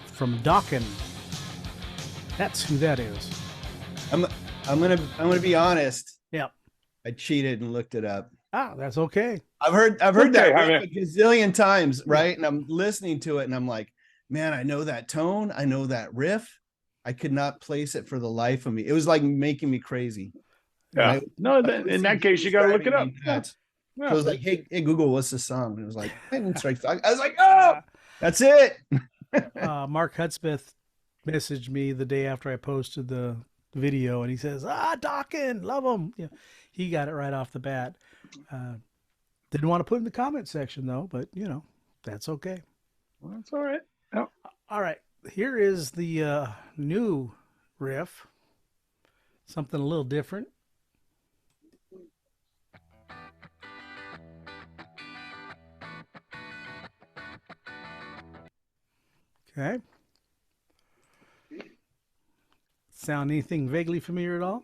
S3: from Dokken. That's who that is.
S2: I'm gonna be honest.
S3: Yep.
S2: I cheated and looked it up.
S3: Ah, that's okay.
S2: I've heard that a gazillion times, right? And I'm listening to it and I'm like, man, I know that tone, I know that riff. I could not place it for the life of me. It was like making me crazy.
S4: Yeah. In that case, you got to look it up.
S2: Yeah. So I was like, hey, Google, what's the song? And it was like, Lightning Strikes. I was like, oh, that's it.
S3: Mark Hudspeth messaged me the day after I posted the video, and he says, Dokken, love him. Yeah, he got it right off the bat. Didn't want to put it in the comment section, though, but, you know, that's okay.
S4: Well, that's all right. Yep.
S3: All right. Here is the new riff. Something a little different. Okay. Sound anything vaguely familiar at all?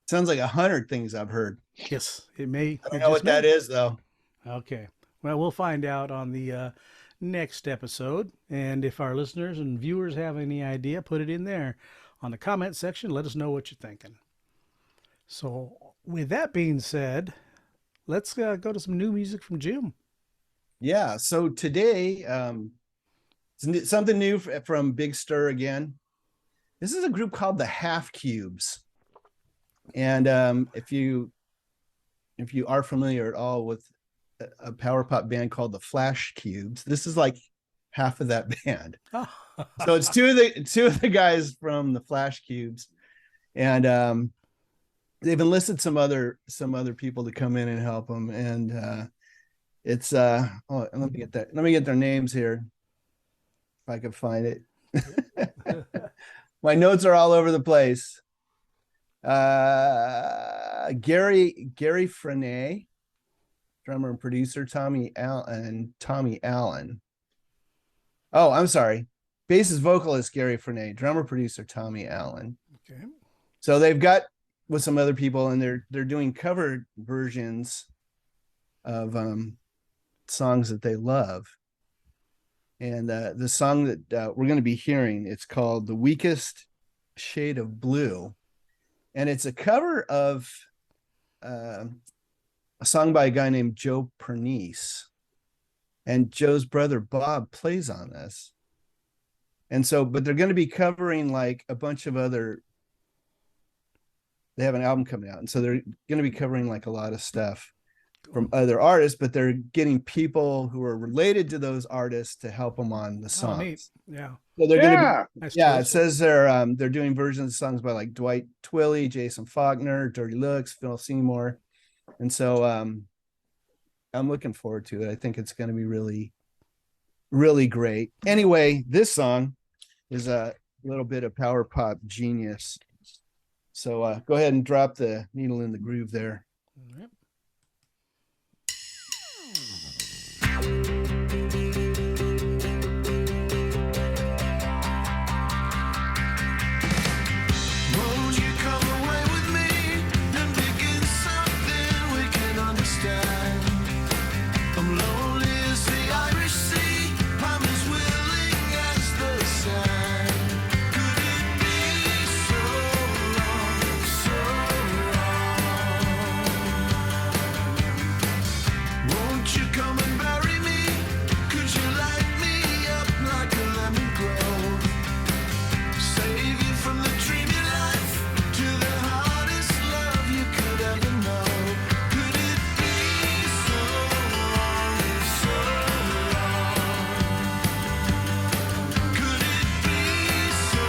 S2: Sounds like 100 things I've heard.
S3: Yes, it may.
S2: I don't know what that is, though.
S3: Okay. Well, we'll find out on the next episode. And if our listeners and viewers have any idea, put it in there on the comment section. Let us know what you're thinking. So with that being said, let's go to some new music from Jim.
S2: Yeah. So today, something new from Big Stir again. This is a group called the Half Cubes. And if you are familiar at all with a power pop band called the Flash Cubes, this is like half of that band. So it's two of the guys from the Flash Cubes, and they've enlisted some other people to come in and help them. And it's let me get their names here if I can find it. My notes are all over the place. Gary Frenay, drummer and producer, Tommy Allen. Oh, I'm sorry. Bassist vocalist Gary Frenay, drummer producer Tommy Allen.
S3: Okay.
S2: So they've got with some other people, and they're doing cover versions of songs that they love. And the song that we're going to be hearing, it's called "The Weakest Shade of Blue," and it's a cover of a song by a guy named Joe Pernice, and Joe's brother Bob plays on this. And so, but they're going to be covering like a bunch of other. They have an album coming out, and so they're going to be covering like a lot of stuff from other artists, but they're getting people who are related to those artists to help them on the songs.
S3: Oh, neat. Yeah.
S2: So they're
S4: Yeah.
S2: going to it says they're doing versions of songs by like Dwight Twilley, Jason Faulkner, Dirty Looks, Phil Seymour. And so I'm looking forward to it. I think it's going to be really, really great. Anyway, this song is a little bit of power pop genius. So go ahead and drop the needle in the groove there.
S3: Yep.
S5: Won't you come away with me and begin something we can understand? I'm lonely as the Irish Sea, I'm as willing as the sand. Could it be so wrong, so wrong? Won't you come and bury me? Could you light me up like a lemon grove? Save you from the dreamy life to the hardest love you could ever know. Could it be so wrong, so wrong? Could it be so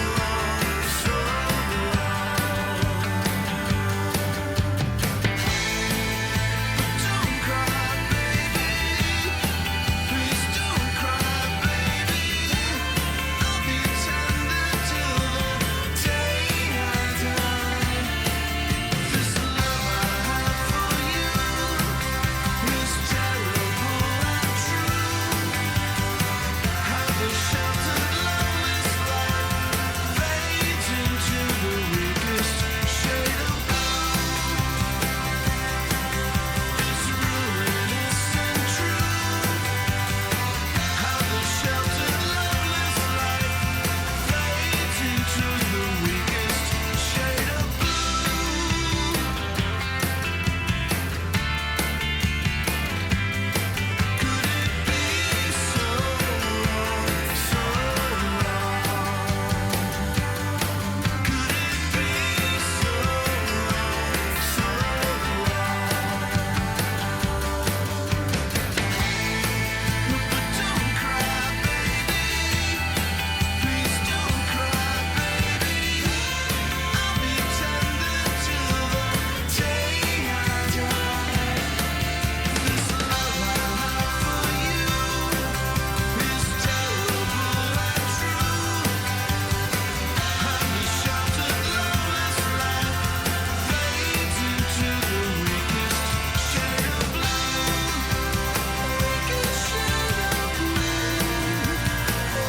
S5: wrong, so wrong? Don't cry, baby. Please don't cry, baby. I'll be tender till the day I die. This love I have for you is terrible and true. How the sheltered loveless light fades into the weakest shade of blue. It's ruinous and true. How the sheltered loveless light fades into the weakest shade of blue. Could it be so wrong, so wrong? Could it be so wrong, so wrong? But don't cry, baby. Please don't cry, baby. I'll be tender till the day I die. This love I have for you is terrible and true. And the sheltered loveless light fades into the weakest shade of blue. Weakest shade of blue.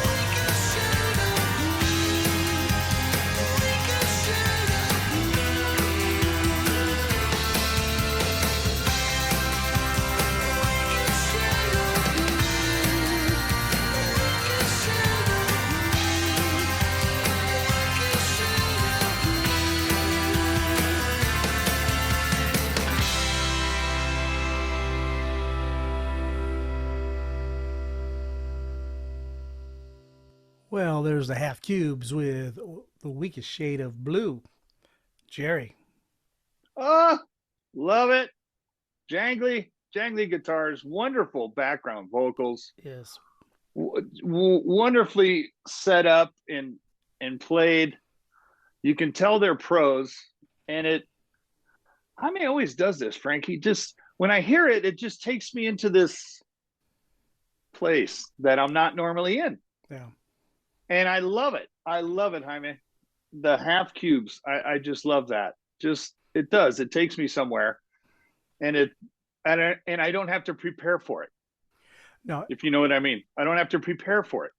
S5: Weakest shade of blue. Weakest shade of
S3: Well, there's the Half Cubes with the weakest shade of blue. Jerry.
S4: Oh, love it. Jangly guitars, wonderful background vocals,
S3: Yes.
S4: wonderfully set up and played. You can tell they're pros, and it always does this, Frankie. Just when I hear it, it just takes me into this place that I'm not normally in.
S3: Yeah.
S4: And I love it. I love it, Jaime. The Half Cubes. I just love that. It does. It takes me somewhere, and I don't have to prepare for it.
S3: No,
S4: If you know what I mean. I don't have to prepare for it.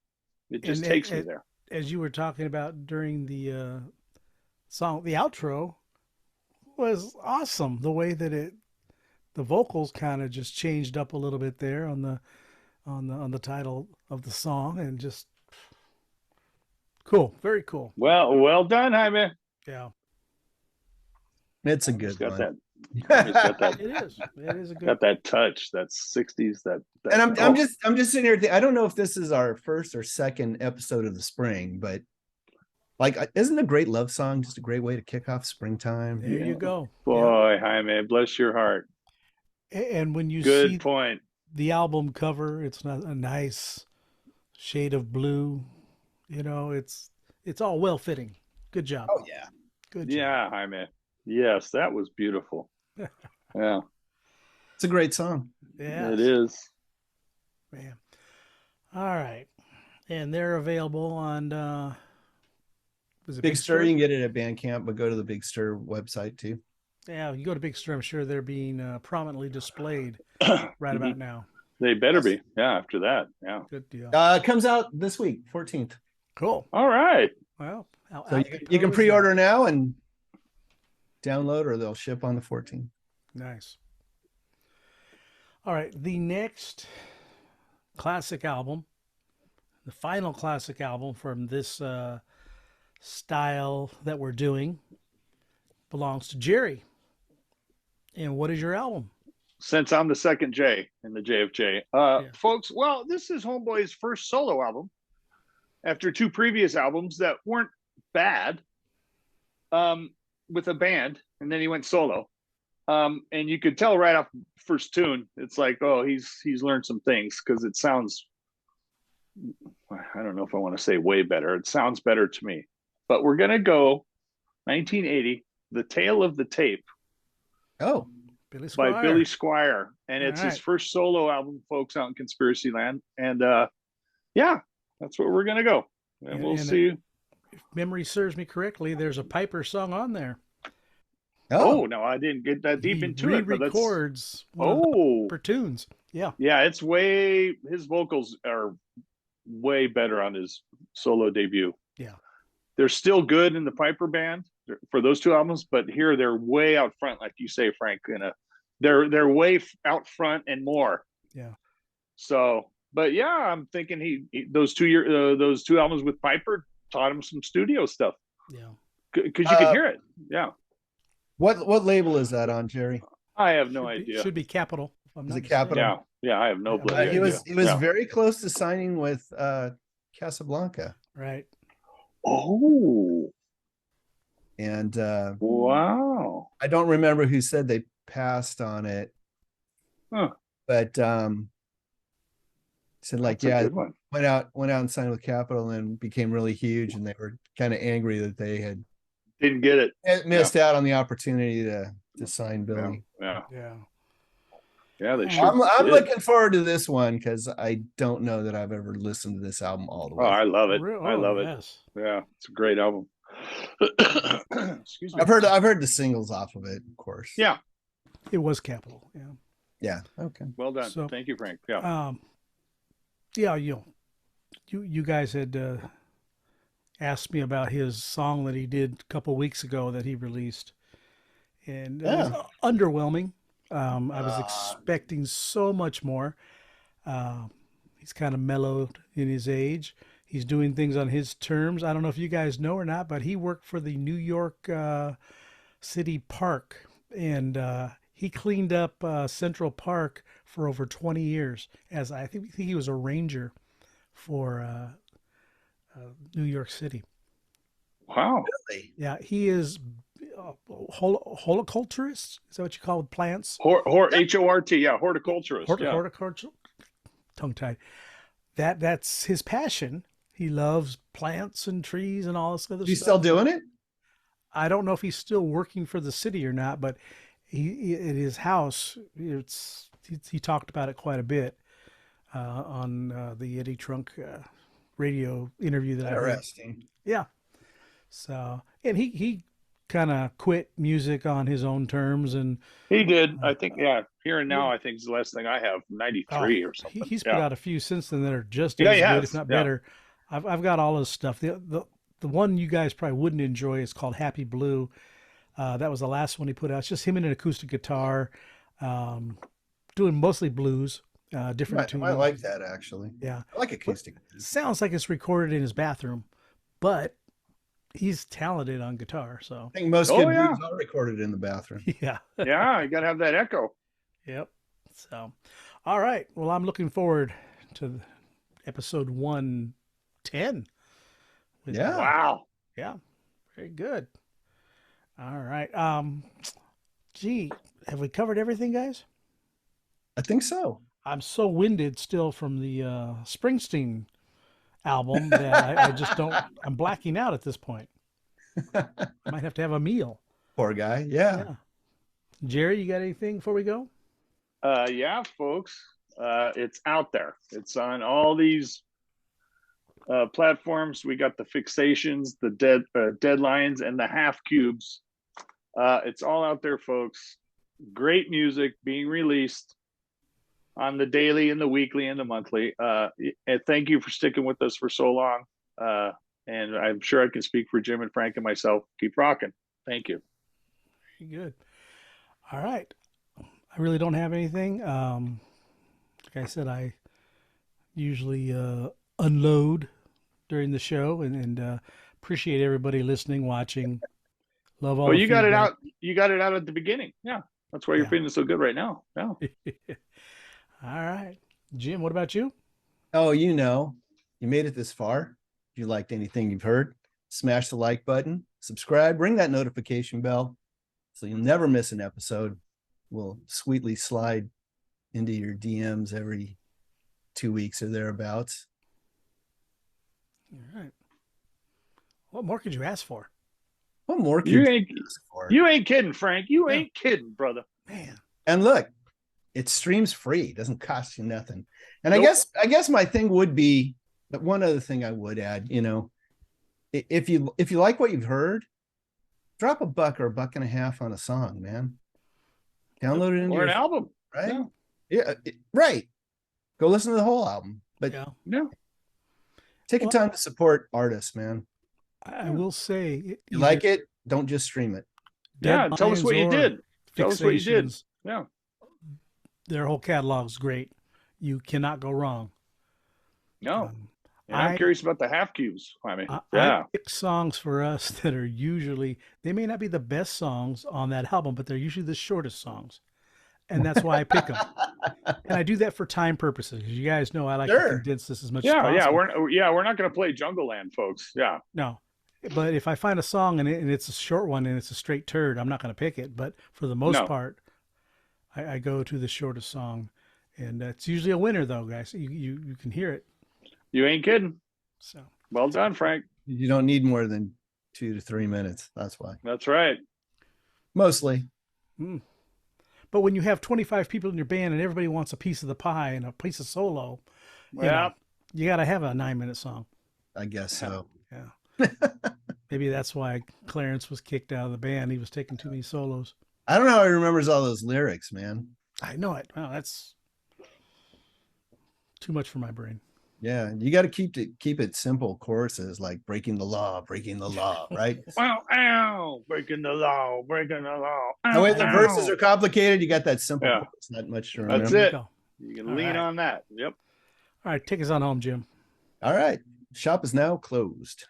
S4: It just
S3: And
S4: takes me there.
S3: as you were talking about during the song, the outro was awesome. The way that the vocals kind of just changed up a little bit there on the title of the song, and just cool, very cool.
S4: Well done, Jaime.
S3: Yeah,
S2: It's a good
S4: Got
S2: one.
S4: that. Jaime's got that.
S3: it is. It is a good.
S4: Got that touch. That 60s. That
S2: And I'm
S4: oh,
S2: just sitting here thinking, I don't know if this is our first or second episode of the spring, but like, isn't a great love song just a great way to kick off springtime?
S3: There you go.
S4: boy, Jaime, bless your heart.
S3: And when you
S4: Good
S3: see
S4: point.
S3: the album cover, it's not a nice shade of blue. You know, it's all well fitting. Good job.
S2: Oh yeah.
S3: Good job.
S4: Yeah, Jaime. Yes, that was beautiful. Yeah,
S2: It's a great song.
S3: Yeah.
S4: it is.
S3: Man. All right. And they're available on was it
S2: Big Stir, you can get it at Bandcamp, but go to the Big Stir website too.
S3: Yeah, you go to Big Stir, I'm sure they're being prominently displayed right about now.
S4: They better be. Yeah, after that. Yeah.
S3: Good deal.
S2: It comes out this week, 14th.
S3: Cool.
S4: All right.
S3: Well,
S2: So you can pre-order now and download, or they'll ship on the 14th.
S3: Nice. All right. The next classic album, the final classic album from this style that we're doing, belongs to Jerry. And what is your album?
S4: Since I'm the second J in the JFJ. Folks, well, this is Homeboy's first solo album after two previous albums that weren't bad with a band, and then he went solo. And you could tell right off first tune, it's like, oh, he's learned some things, because it sounds, I don't know if I want to say way better. It sounds better to me. But we're going to go 1980, The Tale of the Tape.
S2: Oh,
S4: by Billy Squier. And it's his first solo album, folks, out in Conspiracy Land. And yeah, that's where we're going to go. And we'll see.
S3: If memory serves me correctly, there's a Piper song on there.
S4: Oh, no, I didn't get that deep into it.
S3: He records for tunes. Yeah.
S4: Yeah, it's his vocals are way better on his solo debut.
S3: Yeah.
S4: They're still good in the Piper band for those two albums, but here they're way out front, like you say, Frank. They're way out front and more.
S3: Yeah.
S4: So, but yeah, I'm thinking those two albums with Piper taught him some studio stuff.
S3: Yeah.
S4: Because you could hear it. Yeah.
S2: What label is that on, Jerry?
S4: I have no idea.
S3: Should be Capitol.
S2: Is it Capitol?
S4: Yeah, I have no idea.
S2: He was very close to signing with Casablanca.
S3: Right.
S4: Oh.
S2: And
S4: wow.
S2: I don't remember who said they passed on it.
S4: Huh.
S2: But said like,
S4: That's
S2: went out and signed with Capitol and became really huge, and they were kind of angry that they
S4: didn't get it.
S2: Missed out on the opportunity to sign Billy.
S4: Yeah.
S2: They should. I'm looking forward to this one, because I don't know that I've ever listened to this album all the way.
S4: Oh, I love it. I love it.
S3: Yes.
S4: Yeah, it's a great album. Excuse me.
S2: I've heard the singles off of it, of course.
S4: Yeah.
S3: It was Capitol. Yeah.
S2: Yeah. Okay.
S4: Well done.
S3: So,
S4: thank you, Frank. Yeah.
S3: You guys had asked me about his song that he did a couple weeks ago that he released, and it was underwhelming. I was expecting so much more. He's kind of mellowed in his age. He's doing things on his terms. I don't know if you guys know or not, but he worked for the New York City Park, and he cleaned up Central Park for over 20 years. As I think he was a ranger for New York City.
S4: Wow.
S2: Really?
S3: Yeah, he is holoculturist. Is that what you call it? Plants?
S4: H-O-R-T. Yeah, horticulturist.
S3: Horticultural. Tongue-tied. That's his passion. He loves plants and trees and all this other stuff.
S2: He's still doing it?
S3: I don't know if he's still working for the city or not, but he at his house, he talked about it quite a bit on the Eddie Trunk radio interview that I heard.
S2: Interesting.
S3: Yeah. So, and he kind of quit music on his own terms, and
S4: he did. I think, Here and Now, I think is the last thing I have, 93 or something.
S3: He's put out a few since then that are just as good, if not better. I've got all his stuff. The one you guys probably wouldn't enjoy is called Happy Blue. That was the last one he put out. It's just him and an acoustic guitar, doing mostly blues, different tunes.
S2: I like that, actually.
S3: Yeah.
S2: I like acoustic.
S3: Sounds like it's recorded in his bathroom, but he's talented on guitar. So
S2: I think most good blues are recorded in the bathroom.
S3: Yeah.
S4: Yeah, you got to have that echo.
S3: Yep. So, all right. Well, I'm looking forward to episode 110.
S2: Yeah.
S4: Wow.
S3: Yeah. Very good. All right. Gee, have we covered everything, guys?
S2: I think so.
S3: I'm so winded still from the Springsteen album that I just don't. I'm blacking out at this point. I might have to have a meal.
S2: Poor guy. Yeah.
S3: Jerry, you got anything before we go?
S4: Yeah, folks. It's out there. It's on all these platforms. We got the Fixations, the Deadlines, and the Half Cubes. It's all out there, folks. Great music being released on the daily and the weekly and the monthly. And thank you for sticking with us for so long. And I'm sure I can speak for Jim and Frank and myself. Keep rocking. Thank you.
S3: Very good. All right. I really don't have anything. Like I said, I usually unload during the show and appreciate everybody listening, watching. Love all.
S4: Well, you got it out. You got it out at the beginning. Yeah, that's why you're feeling so good right now. Yeah.
S3: All right, Jim. What about you?
S2: Oh, you made it this far. If you liked anything you've heard, smash the like button, subscribe, ring that notification bell, so you'll never miss an episode. We'll sweetly slide into your DMs every 2 weeks or thereabouts.
S3: All right. What more could you ask for?
S2: What more could
S4: You
S2: you
S4: ain't kidding, Frank. You ain't kidding, brother.
S3: Man.
S2: And look, it streams free. It doesn't cost you nothing. And
S4: Nope.
S2: I guess my thing would be that one other thing I would add, if you like what you've heard, drop $1 or $1.50 on a song, man. Download it into
S4: Or an
S2: your
S4: album,
S2: right? Yeah, right. Go listen to the whole album. But
S4: Yeah.
S2: take a time to support artists, man.
S3: I will say,
S2: You like it? Don't just stream it.
S4: Yeah. Tell us what you did. Tell us what you did.
S3: Fixations,
S4: Yeah.
S3: their whole catalog's great. You cannot go wrong.
S4: No. And I'm curious about the Half Cubes. I mean,
S3: I pick songs for us that are usually, they may not be the best songs on that album, but they're usually the shortest songs. And that's why I pick them. And I do that for time purposes, because you guys know I like to condense this as much as possible.
S4: We're not going to play Jungle Land, folks. Yeah.
S3: No. But if I find a song and it's a short one and it's a straight turd, I'm not going to pick it. But for the most part, I go to the shortest song. And it's usually a winner, though, guys. You can hear it.
S4: You ain't kidding.
S3: So
S4: well done, Frank.
S2: You don't need more than 2 to 3 minutes. That's why.
S4: That's right.
S2: Mostly.
S3: But when you have 25 people in your band and everybody wants a piece of the pie and a piece of solo, you got to have a 9-minute song.
S2: I guess so.
S3: Yeah. Maybe that's why Clarence was kicked out of the band. He was taking too many solos.
S2: I don't know how he remembers all those lyrics, man.
S3: I know it. Well, that's too much for my brain.
S2: Yeah, you got to keep it simple choruses like breaking the law, right?
S4: Wow, ow, breaking the law.
S2: Oh, wait, the verses are complicated. You got that simple chorus, not much to remember.
S4: That's it. You can lean on that. Yep.
S3: All right, take us on home, Jim.
S2: All right. Shop is now closed.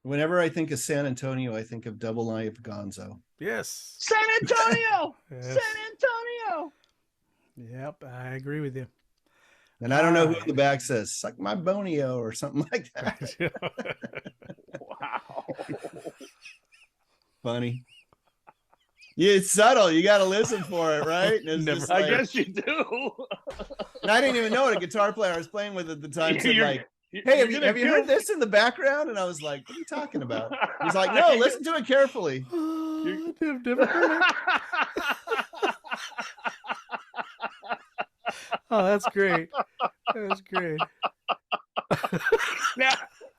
S2: Whenever I think of San Antonio, I think of Double Live Gonzo.
S3: Yes.
S4: San Antonio.
S3: Yes.
S4: San Antonio.
S3: Yep, I agree with you.
S2: And I don't know who in the back says, suck my bonio or something like that.
S4: Wow.
S2: Funny. Yeah, it's subtle. You got to listen for it, right?
S3: Never.
S4: I guess you do.
S2: And I didn't even know what a guitar player I was playing with at the time said, like, hey, have
S4: You're
S2: you heard this in the background? And I was like, what are you talking about? He's like, no, listen to it carefully.
S3: I've never heard it. Oh, that's great. That's great.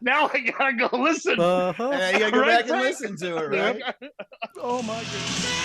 S4: Now I gotta go listen.
S2: And you gotta go back and listen to it, right?
S3: Oh my goodness.